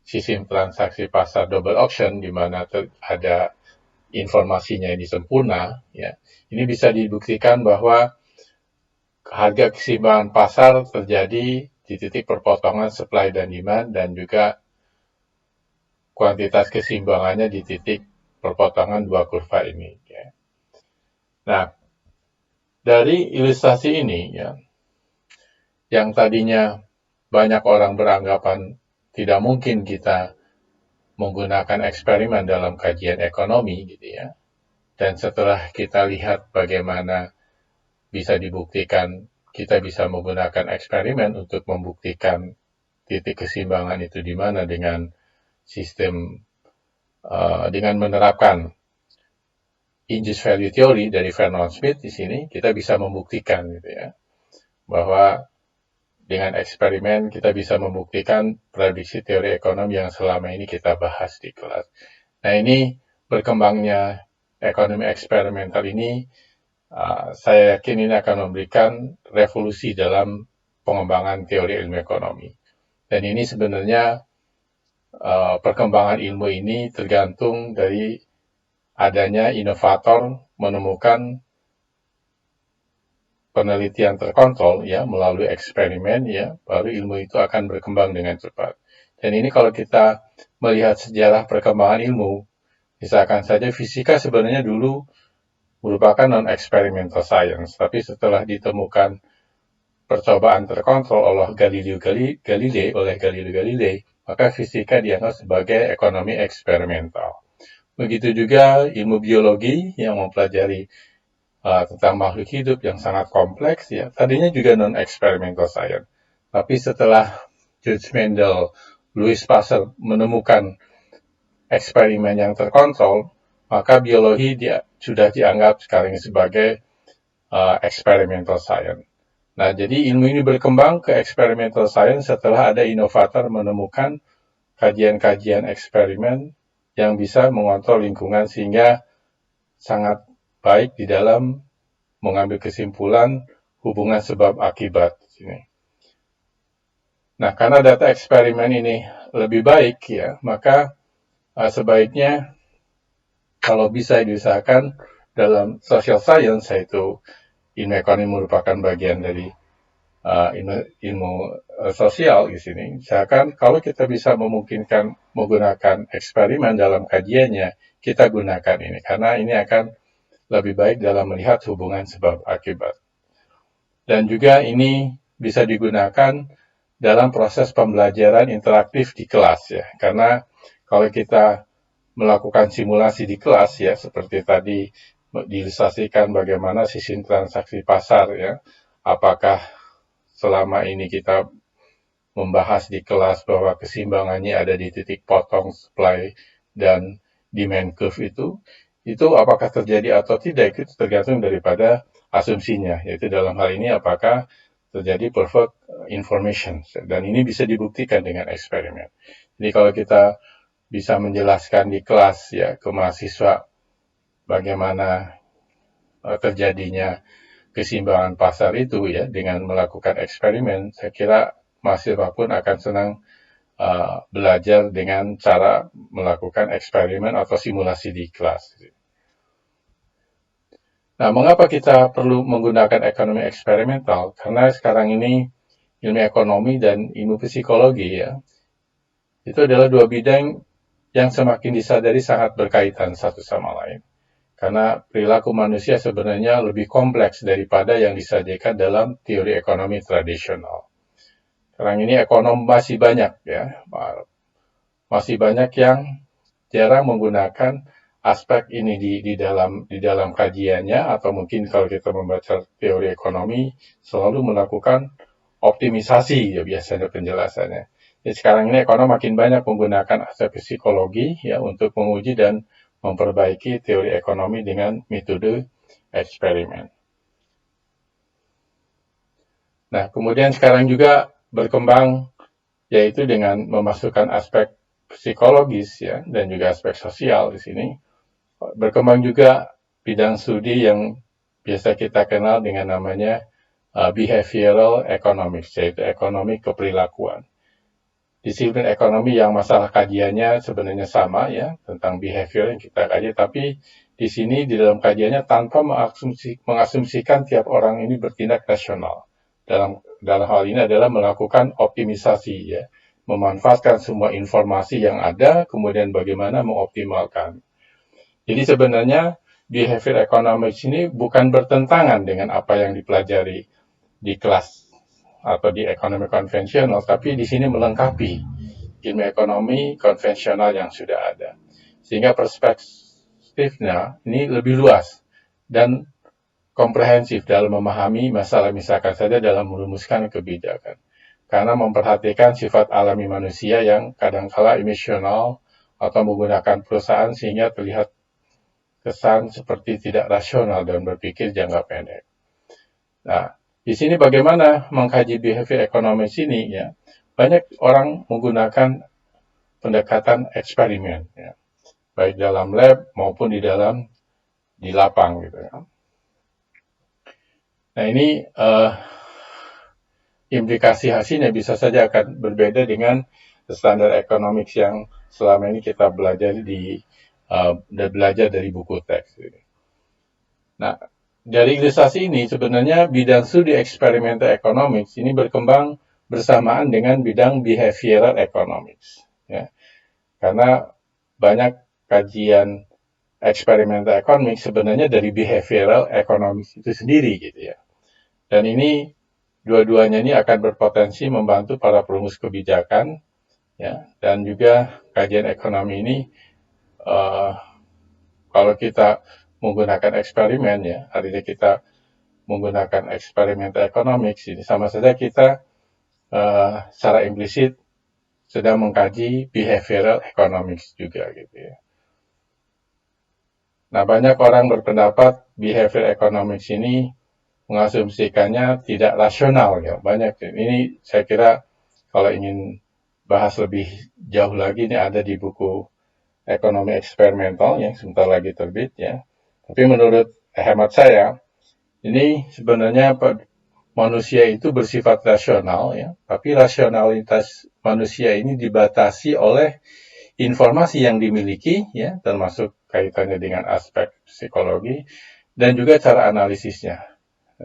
sistem transaksi pasar double auction di mana ada informasinya ini sempurna, ya. Ini bisa dibuktikan bahwa harga keseimbangan pasar terjadi di titik perpotongan supply dan demand dan juga kuantitas keseimbangannya di titik perpotongan dua kurva ini, ya. Nah, dari ilustrasi ini, ya, yang tadinya banyak orang beranggapan tidak mungkin kita menggunakan eksperimen dalam kajian ekonomi, gitu ya. Dan setelah kita lihat bagaimana bisa dibuktikan, kita bisa menggunakan eksperimen untuk membuktikan titik keseimbangan itu di mana dengan sistem dengan menerapkan Induced Value Theory dari Vernon Smith di sini, kita bisa membuktikan, gitu ya, bahwa dengan eksperimen kita bisa membuktikan prediksi teori ekonomi yang selama ini kita bahas di kelas. Nah, ini berkembangnya ekonomi eksperimental ini, saya yakin ini akan memberikan revolusi dalam pengembangan teori ilmu ekonomi. Dan ini sebenarnya perkembangan ilmu ini tergantung dari adanya inovator menemukan penelitian terkontrol, ya, melalui eksperimen, ya, baru ilmu itu akan berkembang dengan cepat. Dan ini kalau kita melihat sejarah perkembangan ilmu, misalkan saja fisika sebenarnya dulu merupakan non-experimental science, tapi setelah ditemukan percobaan terkontrol oleh Galileo Galilei, maka fisika dianggap sebagai ekonomi eksperimental. Begitu juga ilmu biologi yang mempelajari tentang makhluk hidup yang sangat kompleks, ya, tadinya juga non-experimental science. Tapi setelah George Mendel, Louis Pasteur menemukan eksperimen yang terkontrol, maka biologi sudah dianggap sekarang sebagai experimental science. Nah, jadi ilmu ini berkembang ke experimental science setelah ada inovator menemukan kajian-kajian eksperimen yang bisa mengontrol lingkungan sehingga sangat baik di dalam mengambil kesimpulan hubungan sebab akibat. Nah, karena data eksperimen ini lebih baik, ya, maka sebaiknya kalau bisa diusahakan dalam social science, yaitu ilmu ekonomi merupakan bagian dari ilmu sosial di sini. Misalkan kalau kita bisa memungkinkan menggunakan eksperimen dalam kajiannya, kita gunakan ini karena ini akan lebih baik dalam melihat hubungan sebab akibat. Dan juga ini bisa digunakan dalam proses pembelajaran interaktif di kelas, ya. Karena kalau kita melakukan simulasi di kelas, ya, seperti tadi diilustrasikan bagaimana sistem transaksi pasar, ya, apakah selama ini kita membahas di kelas bahwa keseimbangannya ada di titik potong supply dan demand curve itu apakah terjadi atau tidak, itu tergantung daripada asumsinya, yaitu dalam hal ini apakah terjadi perfect information, dan ini bisa dibuktikan dengan eksperimen. Jadi kalau kita bisa menjelaskan di kelas, ya, ke mahasiswa bagaimana terjadinya keseimbangan pasar itu, ya, dengan melakukan eksperimen, saya kira mahasiswa pun akan senang belajar dengan cara melakukan eksperimen atau simulasi di kelas. Nah, mengapa kita perlu menggunakan ekonomi eksperimental? Karena sekarang ini ilmu ekonomi dan ilmu psikologi, ya, itu adalah dua bidang yang semakin disadari sangat berkaitan satu sama lain. Karena perilaku manusia sebenarnya lebih kompleks daripada yang disajikan dalam teori ekonomi tradisional. Sekarang ini ekonom masih banyak, ya, masih banyak yang jarang menggunakan aspek ini di dalam kajiannya, atau mungkin kalau kita membaca teori ekonomi selalu melakukan optimisasi ya biasanya penjelasannya. Jadi sekarang ini ekonom makin banyak menggunakan aspek psikologi ya untuk menguji dan memperbaiki teori ekonomi dengan metode eksperimen. Nah, kemudian sekarang juga berkembang yaitu dengan memasukkan aspek psikologis ya dan juga aspek sosial di sini. Berkembang juga bidang studi yang biasa kita kenal dengan namanya behavioral economics, yaitu ekonomi keperilakuan. Disiplin ekonomi yang masalah kajiannya sebenarnya sama ya, tentang behavior yang kita kaji, tapi di sini di dalam kajiannya tanpa mengasumsikan tiap orang ini bertindak rasional. Dalam hal ini adalah melakukan optimisasi ya, memanfaatkan semua informasi yang ada, kemudian bagaimana mengoptimalkan. Jadi sebenarnya behavior economics ini bukan bertentangan dengan apa yang dipelajari di kelas atau di ekonomi konvensional, tapi di sini melengkapi ilmu ekonomi konvensional yang sudah ada. Sehingga perspektifnya ini lebih luas dan komprehensif dalam memahami masalah, misalkan saja dalam merumuskan kebijakan. Karena memperhatikan sifat alami manusia yang kadangkala emosional atau menggunakan perusahaan sehingga terlihat kesan seperti tidak rasional dan berpikir jangka pendek. Nah, di sini bagaimana mengkaji behavior ekonomi ini ya? Banyak orang menggunakan pendekatan eksperimen ya, baik dalam lab maupun di lapang gitu ya. Nah, ini implikasi hasilnya bisa saja akan berbeda dengan standar economics yang selama ini kita belajar dari buku teks. Nah, dari ilustrasi ini sebenarnya bidang studi experimental economics ini berkembang bersamaan dengan bidang behavioral economics. Ya. Karena banyak kajian experimental economics sebenarnya dari behavioral economics itu sendiri gitu ya. Dan ini dua-duanya ini akan berpotensi membantu para perumus kebijakan ya, dan juga kajian ekonomi ini kalau kita menggunakan eksperimen ya, artinya kita menggunakan experimental economics ini sama saja kita secara implisit sedang mengkaji behavioral economics juga gitu ya. Nah, banyak orang berpendapat behavioral economics ini mengasumsikannya tidak rasional ya. Banyak ini saya kira kalau ingin bahas lebih jauh lagi ini ada di buku ekonomi eksperimental yang sebentar lagi terbit ya. Tapi menurut hemat saya ini sebenarnya manusia itu bersifat rasional ya, tapi rasionalitas manusia ini dibatasi oleh informasi yang dimiliki ya, termasuk kaitannya dengan aspek psikologi dan juga cara analisisnya,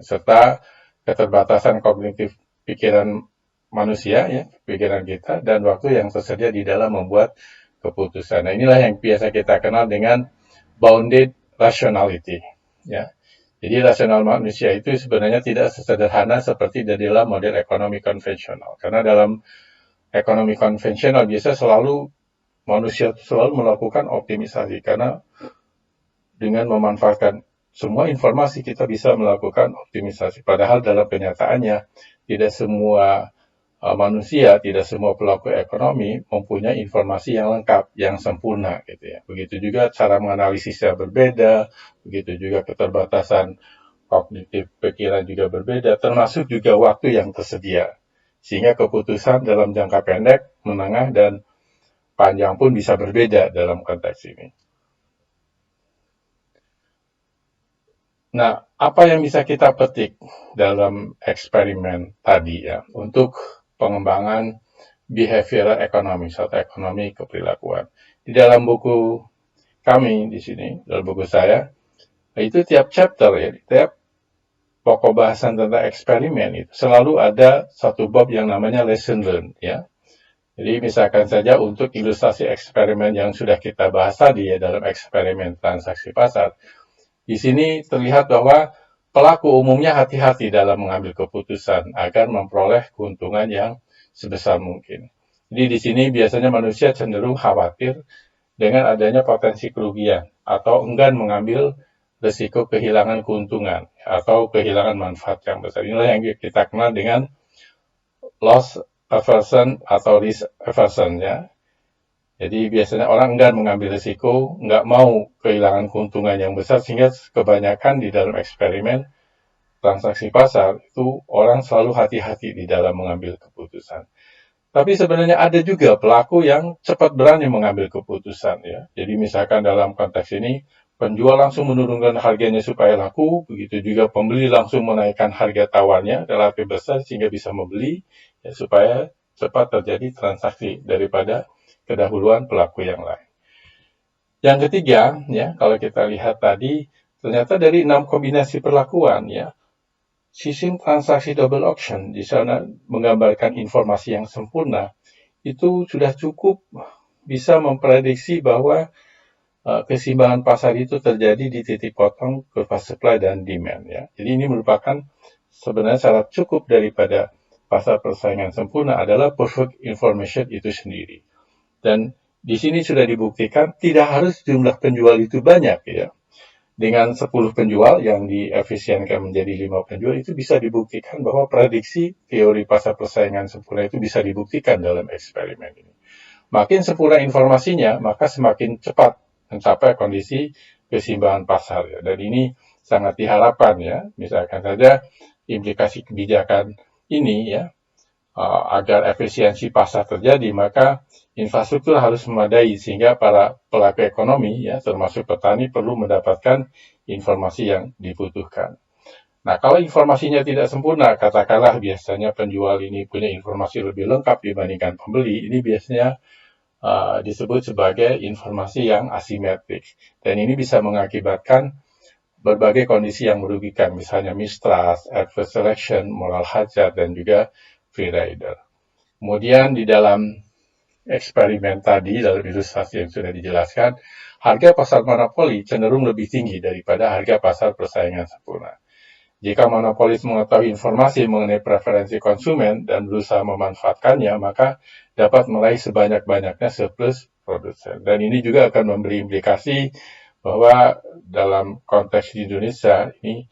serta keterbatasan kognitif pikiran manusia ya, pikiran kita dan waktu yang tersedia di dalam membuat keputusan. Nah, inilah yang biasa kita kenal dengan bounded rationality ya. Jadi rasional manusia itu sebenarnya tidak sesederhana seperti di dalam model ekonomi konvensional. Karena dalam ekonomi konvensional biasa manusia selalu melakukan optimisasi. Karena dengan memanfaatkan semua informasi kita bisa melakukan optimisasi. Padahal dalam kenyataannya tidak semua manusia, tidak semua pelaku ekonomi mempunyai informasi yang lengkap, yang sempurna gitu ya. Begitu juga cara menganalisisnya berbeda, begitu juga keterbatasan kognitif pikiran juga berbeda, termasuk juga waktu yang tersedia. Sehingga keputusan dalam jangka pendek, menengah, dan panjang pun bisa berbeda dalam konteks ini. Nah, apa yang bisa kita petik dalam eksperimen tadi ya, untuk pengembangan behavioral economics atau ekonomi keperilakuan. Di dalam buku kami di sini, dalam buku saya, itu tiap chapter ya, tiap pokok bahasan tentang eksperimen itu selalu ada satu bab yang namanya lesson learned ya. Jadi misalkan saja untuk ilustrasi eksperimen yang sudah kita bahas tadi ya dalam eksperimen transaksi pasar, di sini terlihat bahwa pelaku umumnya hati-hati dalam mengambil keputusan agar memperoleh keuntungan yang sebesar mungkin. Jadi di sini biasanya manusia cenderung khawatir dengan adanya potensi kerugian atau enggan mengambil risiko kehilangan keuntungan atau kehilangan manfaat yang besar. Inilah yang kita kenal dengan loss aversion atau risk aversion ya. Jadi biasanya orang enggan mengambil risiko, nggak mau kehilangan keuntungan yang besar, sehingga kebanyakan di dalam eksperimen transaksi pasar itu orang selalu hati-hati di dalam mengambil keputusan. Tapi sebenarnya ada juga pelaku yang cepat berani mengambil keputusan ya. Jadi misalkan dalam konteks ini penjual langsung menurunkan harganya supaya laku, begitu juga pembeli langsung menaikkan harga tawarnya relatif besar sehingga bisa membeli ya, supaya cepat terjadi transaksi daripada kedahuluan pelaku yang lain. Yang ketiga, ya, kalau kita lihat tadi, ternyata dari 6 kombinasi perlakuan, ya, sistem transaksi double auction di sana menggambarkan informasi yang sempurna, itu sudah cukup bisa memprediksi bahwa keseimbangan pasar itu terjadi di titik potong kurva supply dan demand. Ya. Jadi ini merupakan sebenarnya syarat cukup daripada pasar persaingan sempurna adalah perfect information itu sendiri. Dan di sini sudah dibuktikan tidak harus jumlah penjual itu banyak ya. Dengan 10 penjual yang diefisienkan menjadi 5 penjual itu bisa dibuktikan bahwa prediksi teori pasar persaingan sempurna itu bisa dibuktikan dalam eksperimen ini. Makin sempurna informasinya, maka semakin cepat mencapai kondisi keseimbangan pasar ya. Dan ini sangat diharapkan ya. Misalkan saja implikasi kebijakan ini ya, agar efisiensi pasar terjadi, maka infrastruktur harus memadai sehingga para pelaku ekonomi, ya, termasuk petani, perlu mendapatkan informasi yang dibutuhkan. Nah, kalau informasinya tidak sempurna, katakanlah biasanya penjual ini punya informasi lebih lengkap dibandingkan pembeli, ini biasanya disebut sebagai informasi yang asimetrik. Dan ini bisa mengakibatkan berbagai kondisi yang merugikan, misalnya mistrust, adverse selection, moral hazard, dan juga free rider. Kemudian di dalam eksperimen tadi, dalam ilustrasi yang sudah dijelaskan, harga pasar monopoli cenderung lebih tinggi daripada harga pasar persaingan sempurna. Jika monopolis mengetahui informasi mengenai preferensi konsumen dan berusaha memanfaatkannya, maka dapat meraih sebanyak-banyaknya surplus produsen. Dan ini juga akan memberi implikasi bahwa dalam konteks di Indonesia ini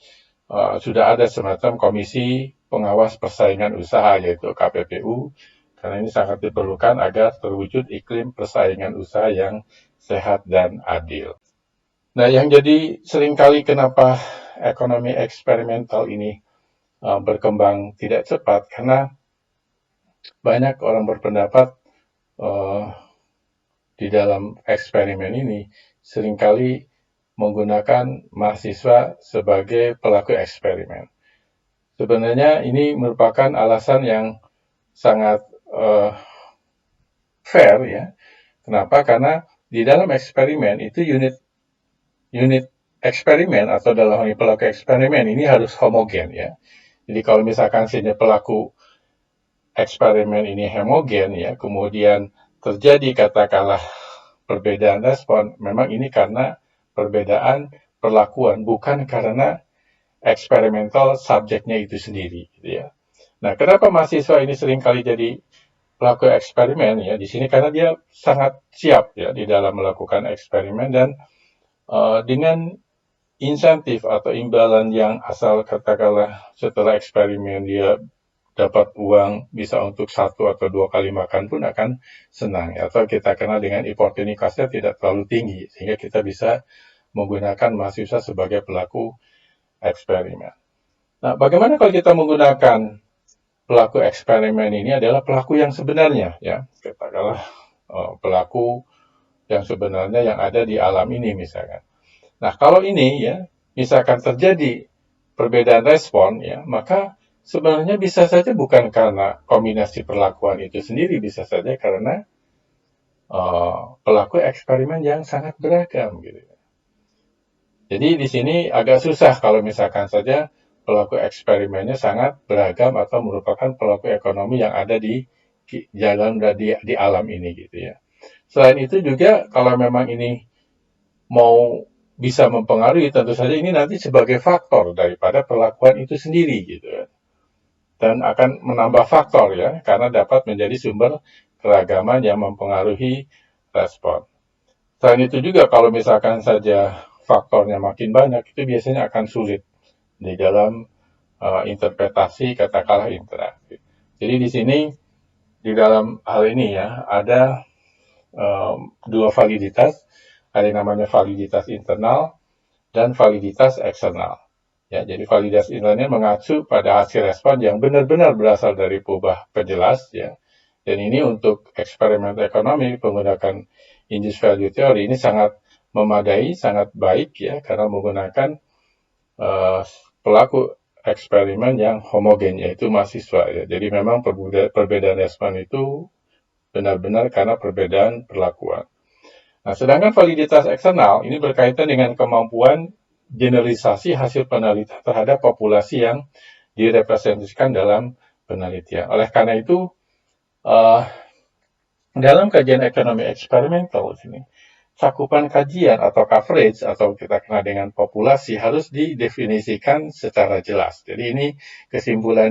sudah ada semacam komisi pengawas persaingan usaha yaitu KPPU, karena ini sangat diperlukan agar terwujud iklim persaingan usaha yang sehat dan adil. Nah, yang jadi seringkali kenapa ekonomi eksperimental ini berkembang tidak cepat, karena banyak orang berpendapat di dalam eksperimen ini seringkali menggunakan mahasiswa sebagai pelaku eksperimen. Sebenarnya ini merupakan alasan yang sangat fair ya. Kenapa? Karena di dalam eksperimen itu unit eksperimen atau dalam hal ini pelaku eksperimen ini harus homogen ya. Jadi kalau misalkan sini pelaku eksperimen ini homogen ya, kemudian terjadi katakanlah perbedaan respon, memang ini karena perbedaan perlakuan, bukan karena eksperimental subjeknya itu sendiri gitu ya. Nah, kenapa mahasiswa ini seringkali jadi pelaku eksperimen ya di sini karena dia sangat siap ya di dalam melakukan eksperimen dan dengan insentif atau imbalan yang asal katakanlah setelah eksperimen dia dapat uang bisa untuk 1 atau 2 kali makan pun akan senang ya. Atau kita kenal dengan oportunitasnya tidak terlalu tinggi sehingga kita bisa menggunakan mahasiswa sebagai pelaku eksperimen. Nah, bagaimana kalau kita menggunakan pelaku eksperimen ini adalah pelaku yang sebenarnya ya, katakanlah pelaku yang sebenarnya yang ada di alam ini misalkan. Nah, kalau ini ya, misalkan terjadi perbedaan respon ya, maka sebenarnya bisa saja bukan karena kombinasi perlakuan itu sendiri, bisa saja karena pelaku eksperimen yang sangat beragam gitu. Jadi di sini agak susah kalau misalkan saja pelaku eksperimennya sangat beragam atau merupakan pelaku ekonomi yang ada di alam ini gitu ya. Selain itu juga kalau memang ini mau bisa mempengaruhi, tentu saja ini nanti sebagai faktor daripada perlakuan itu sendiri gitu ya. Dan akan menambah faktor ya, karena dapat menjadi sumber keragaman yang mempengaruhi respon. Selain itu juga kalau misalkan saja faktornya makin banyak, itu biasanya akan sulit di dalam interpretasi katakanlah interaksi. Jadi di sini di dalam hal ini ya ada dua validitas, ada yang namanya validitas internal dan validitas eksternal. Ya, jadi validitas internalnya mengacu pada hasil respon yang benar-benar berasal dari pubah penjelas ya. Dan ini untuk eksperimen ekonomi menggunakan induced value theory ini sangat memadai, sangat baik ya karena menggunakan pelaku eksperimen yang homogen yaitu mahasiswa ya. Jadi memang perbedaan respon itu benar-benar karena perbedaan perlakuan. Nah, sedangkan validitas eksternal ini berkaitan dengan kemampuan generalisasi hasil penelitian terhadap populasi yang direpresentasikan dalam penelitian. Oleh karena itu, dalam kajian ekonomi eksperimental ini, cakupan kajian atau coverage atau kita kenal dengan populasi harus didefinisikan secara jelas. Jadi ini kesimpulan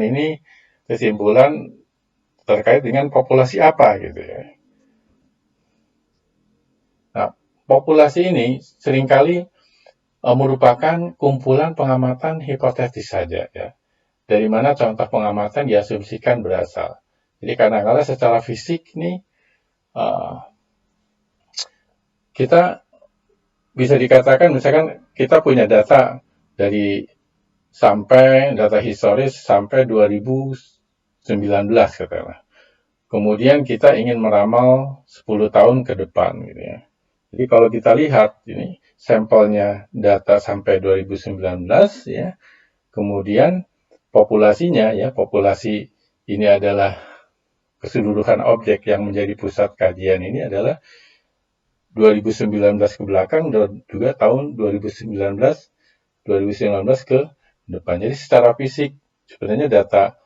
terkait dengan populasi apa gitu ya. Nah, populasi ini seringkali merupakan kumpulan pengamatan hipotetis saja ya. Dari mana contoh pengamatan diasumsikan berasal. Jadi kadang-kadang secara fisik nih kita bisa dikatakan misalkan kita punya data dari sampai data historis sampai 2019 katakanlah. Kemudian kita ingin meramal 10 tahun ke depan gitu ya. Jadi kalau kita lihat ini sampelnya data sampai 2019 ya. Kemudian populasinya ya, populasi ini adalah keseluruhan objek yang menjadi pusat kajian ini adalah 2019 ke belakang dan juga tahun 2019 ke depan. Jadi secara fisik sebenarnya data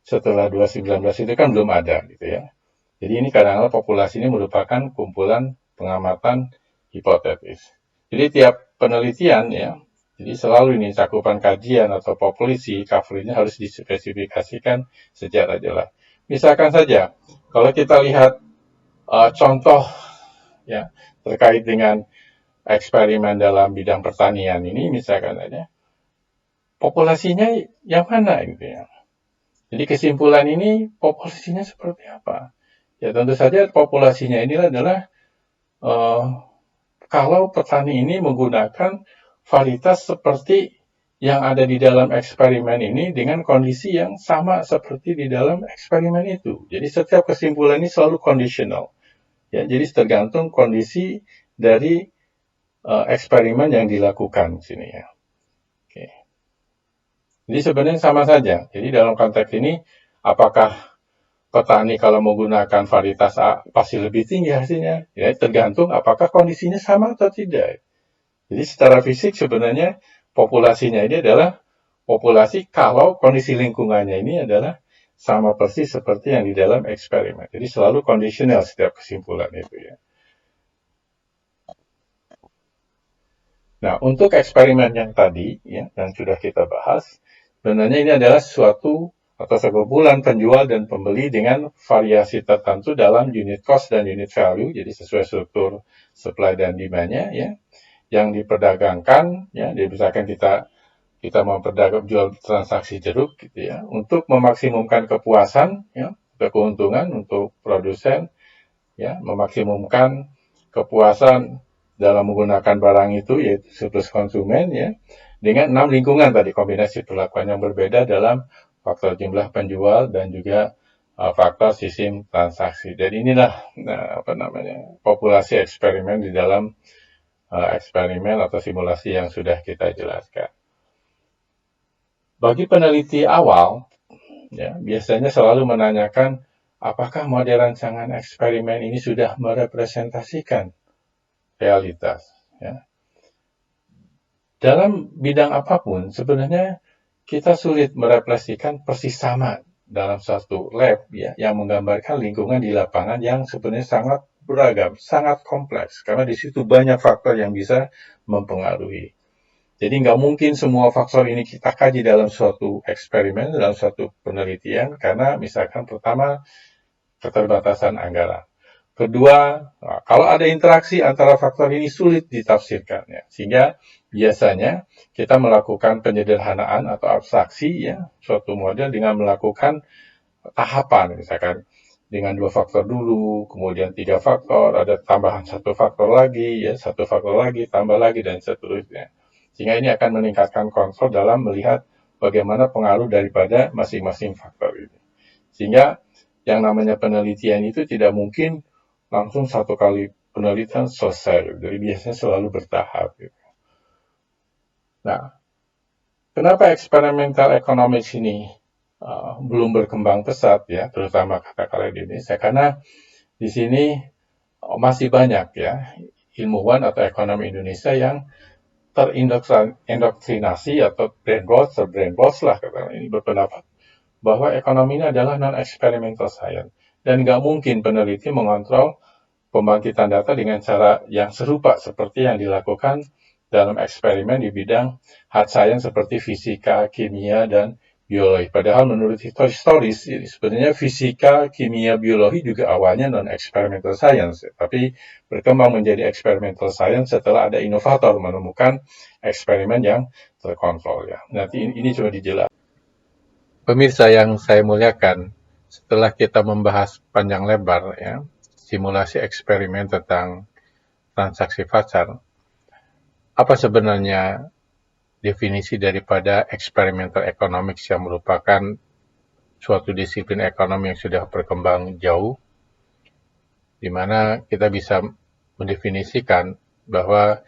setelah 2019 itu kan belum ada gitu ya. Jadi ini kadang-kadang populasi ini merupakan kumpulan pengamatan hipotetis. Jadi tiap penelitian ya, jadi selalu ini cakupan kajian atau populasi coverage-nya harus dispesifikasikan secara jelas. Misalkan saja, kalau kita lihat contoh ya terkait dengan eksperimen dalam bidang pertanian ini, misalkan aja, populasinya yang mana gitu ya. Jadi kesimpulan ini populasinya seperti apa? Ya tentu saja populasinya ini adalah kalau petani ini menggunakan varietas seperti yang ada di dalam eksperimen ini dengan kondisi yang sama seperti di dalam eksperimen itu. Jadi setiap kesimpulan ini selalu conditional. Ya, jadi tergantung kondisi dari eksperimen yang dilakukan di sini ya. Oke. Jadi sebenarnya sama saja. Jadi dalam konteks ini apakah petani kalau menggunakan varietas A pasti lebih tinggi hasilnya? Ya, tergantung apakah kondisinya sama atau tidak. Jadi secara fisik sebenarnya populasinya ini adalah populasi kalau kondisi lingkungannya ini adalah sama persis seperti yang di dalam eksperimen. Jadi selalu kondisional setiap kesimpulan itu ya. Nah, untuk eksperimen yang tadi ya yang sudah kita bahas, sebenarnya ini adalah suatu atau sekumpulan penjual dan pembeli dengan variasi tertentu dalam unit cost dan unit value, jadi sesuai struktur supply dan demand-nya ya, yang diperdagangkan ya, misalkan kita memperdagang jual transaksi jeruk gitu ya, untuk memaksimumkan kepuasan ya, keuntungan untuk produsen ya, memaksimumkan kepuasan dalam menggunakan barang itu yaitu surplus konsumen ya, dengan 6 lingkungan tadi kombinasi perlakuan yang berbeda dalam faktor jumlah penjual dan juga faktor sistem transaksi. Dan inilah populasi eksperimen di dalam eksperimen atau simulasi yang sudah kita jelaskan. Bagi peneliti awal, ya, biasanya selalu menanyakan apakah model rancangan eksperimen ini sudah merepresentasikan realitas. Ya. Dalam bidang apapun, sebenarnya kita sulit mereplikasikan persis sama dalam satu lab ya, yang menggambarkan lingkungan di lapangan yang sebenarnya sangat beragam, sangat kompleks, karena di situ banyak faktor yang bisa mempengaruhi. Jadi nggak mungkin semua faktor ini kita kaji dalam suatu eksperimen, dalam suatu penelitian, karena misalkan pertama keterbatasan anggaran. Kedua, kalau ada interaksi antara faktor ini sulit ditafsirkan, ya. Sehingga biasanya kita melakukan penyederhanaan atau abstraksi, ya, suatu model dengan melakukan tahapan, misalkan dengan 2 faktor dulu, kemudian 3 faktor, ada tambahan 1 faktor lagi, ya, 1 faktor lagi, tambah lagi, dan seterusnya. Sehingga ini akan meningkatkan kontrol dalam melihat bagaimana pengaruh daripada masing-masing faktor ini. Sehingga yang namanya penelitian itu tidak mungkin langsung satu kali penelitian selesai. Jadi biasanya selalu bertahap. Nah, kenapa experimental economics ini belum berkembang pesat, ya, terutama katakanlah di Indonesia? Karena di sini masih banyak, ya, ilmuwan atau ekonom Indonesia yang terindoktrinasi atau brainwash lah, katakanlah ini, berpendapat bahwa ekonomi ini adalah non-experimental science. Dan nggak mungkin peneliti mengontrol pembangkitan data dengan cara yang serupa seperti yang dilakukan dalam eksperimen di bidang hard science seperti fisika, kimia, dan biologi. Padahal menurut historis, sebenarnya fisika, kimia, biologi juga awalnya non-experimental science, tapi berkembang menjadi experimental science setelah ada inovator menemukan eksperimen yang terkontrol. Ya. Nanti ini coba dijelaskan. Pemirsa yang saya muliakan, setelah kita membahas panjang lebar, ya, simulasi eksperimen tentang transaksi pasar, apa sebenarnya definisi daripada experimental economics yang merupakan suatu disiplin ekonomi yang sudah berkembang jauh, di mana kita bisa mendefinisikan bahwa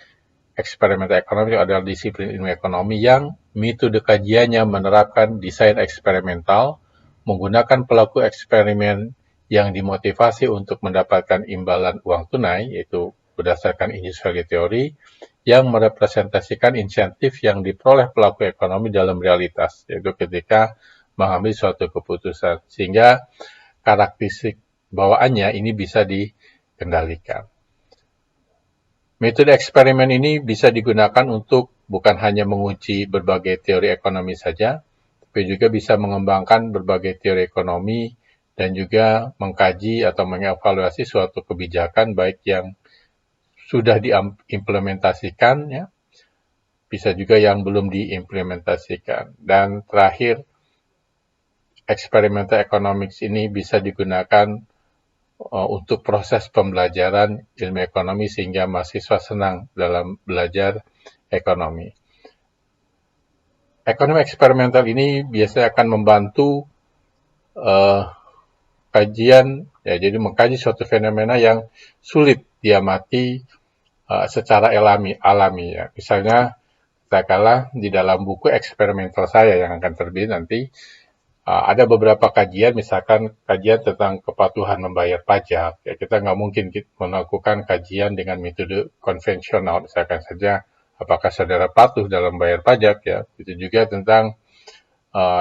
eksperimental ekonomi adalah disiplin ilmu ekonomi yang metode kajiannya menerapkan desain eksperimental, menggunakan pelaku eksperimen yang dimotivasi untuk mendapatkan imbalan uang tunai, yaitu berdasarkan induced value theory, yang merepresentasikan insentif yang diperoleh pelaku ekonomi dalam realitas, yaitu ketika mengambil suatu keputusan, sehingga karakteristik bawaannya ini bisa dikendalikan. Metode eksperimen ini bisa digunakan untuk bukan hanya menguji berbagai teori ekonomi saja, tapi juga bisa mengembangkan berbagai teori ekonomi dan juga mengkaji atau mengevaluasi suatu kebijakan baik yang sudah diimplementasikan, ya, bisa juga yang belum diimplementasikan. Dan terakhir, experimental economics ini bisa digunakan untuk proses pembelajaran ilmu ekonomi sehingga mahasiswa senang dalam belajar ekonomi. Ekonomi eksperimental ini biasanya akan membantu kajian, ya, jadi mengkaji suatu fenomena yang sulit diamati secara alami, ya. Misalnya, katakanlah di dalam buku eksperimental saya yang akan terbit nanti, ada beberapa kajian, misalkan kajian tentang kepatuhan membayar pajak. Ya, kita nggak mungkin melakukan kajian dengan metode konvensional, misalkan saja apakah saudara patuh dalam bayar pajak, ya. Itu juga tentang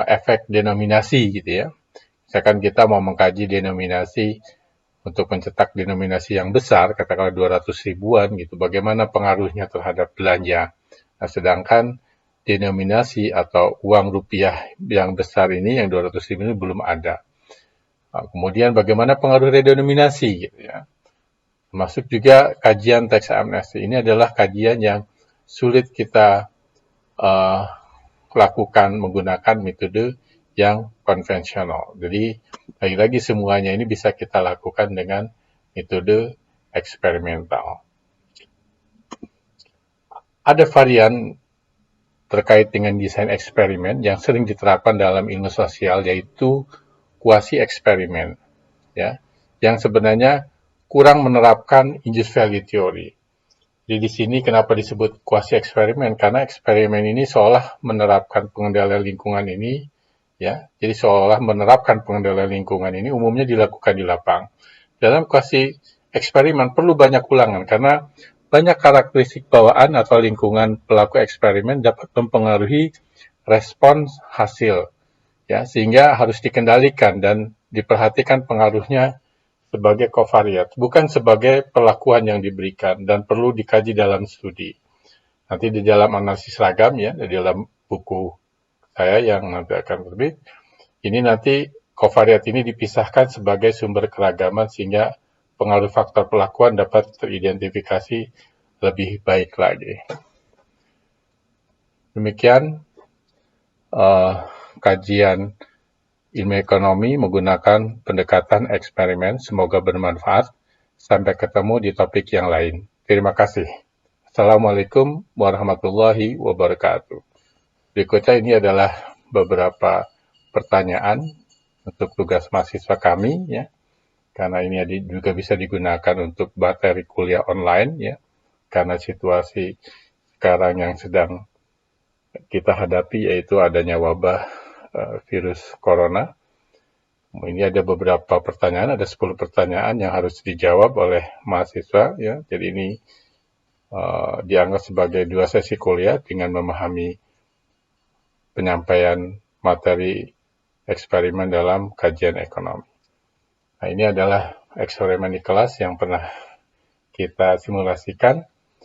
efek denominasi, gitu, ya. Misalkan kita mau mengkaji denominasi untuk mencetak denominasi yang besar, katakanlah 200 ribuan, gitu, bagaimana pengaruhnya terhadap belanja. Nah, sedangkan denominasi atau uang rupiah yang besar ini, yang 200 ribu ini belum ada. Nah, kemudian bagaimana pengaruh redenominasi, gitu, ya. Termasuk juga kajian tax amnesty. Ini adalah kajian yang sulit kita lakukan menggunakan metode yang konvensional. Jadi, lagi-lagi semuanya ini bisa kita lakukan dengan metode eksperimental. Ada varian terkait dengan desain eksperimen yang sering diterapkan dalam ilmu sosial, yaitu kuasi eksperimen, ya, yang sebenarnya kurang menerapkan induced value theory. Jadi di sini kenapa disebut kuasi eksperimen? Karena eksperimen ini seolah menerapkan pengendalian lingkungan ini, ya. Jadi seolah menerapkan pengendalian lingkungan ini umumnya dilakukan di lapang. Dalam kuasi eksperimen perlu banyak ulangan karena banyak karakteristik bawaan atau lingkungan pelaku eksperimen dapat mempengaruhi respons hasil, ya, sehingga harus dikendalikan dan diperhatikan pengaruhnya sebagai covariat, bukan sebagai perlakuan yang diberikan, dan perlu dikaji dalam studi. Nanti di dalam analisis ragam, ya, di dalam buku saya yang nanti akan terbit, ini nanti covariat ini dipisahkan sebagai sumber keragaman sehingga pengaruh faktor pelakuan dapat teridentifikasi lebih baik lagi. Demikian kajian ilmu ekonomi menggunakan pendekatan eksperimen. Semoga bermanfaat. Sampai ketemu di topik yang lain. Terima kasih. Assalamualaikum warahmatullahi wabarakatuh. Berikutnya ini adalah beberapa pertanyaan untuk tugas mahasiswa kami, ya, karena ini juga bisa digunakan untuk materi kuliah online, ya, karena situasi sekarang yang sedang kita hadapi yaitu adanya wabah virus corona. Ini ada beberapa pertanyaan, ada 10 pertanyaan yang harus dijawab oleh mahasiswa, ya. Jadi ini dianggap sebagai 2 sesi kuliah dengan memahami penyampaian materi eksperimen dalam kajian ekonomi. Nah, ini adalah eksperimen di kelas yang pernah kita simulasikan.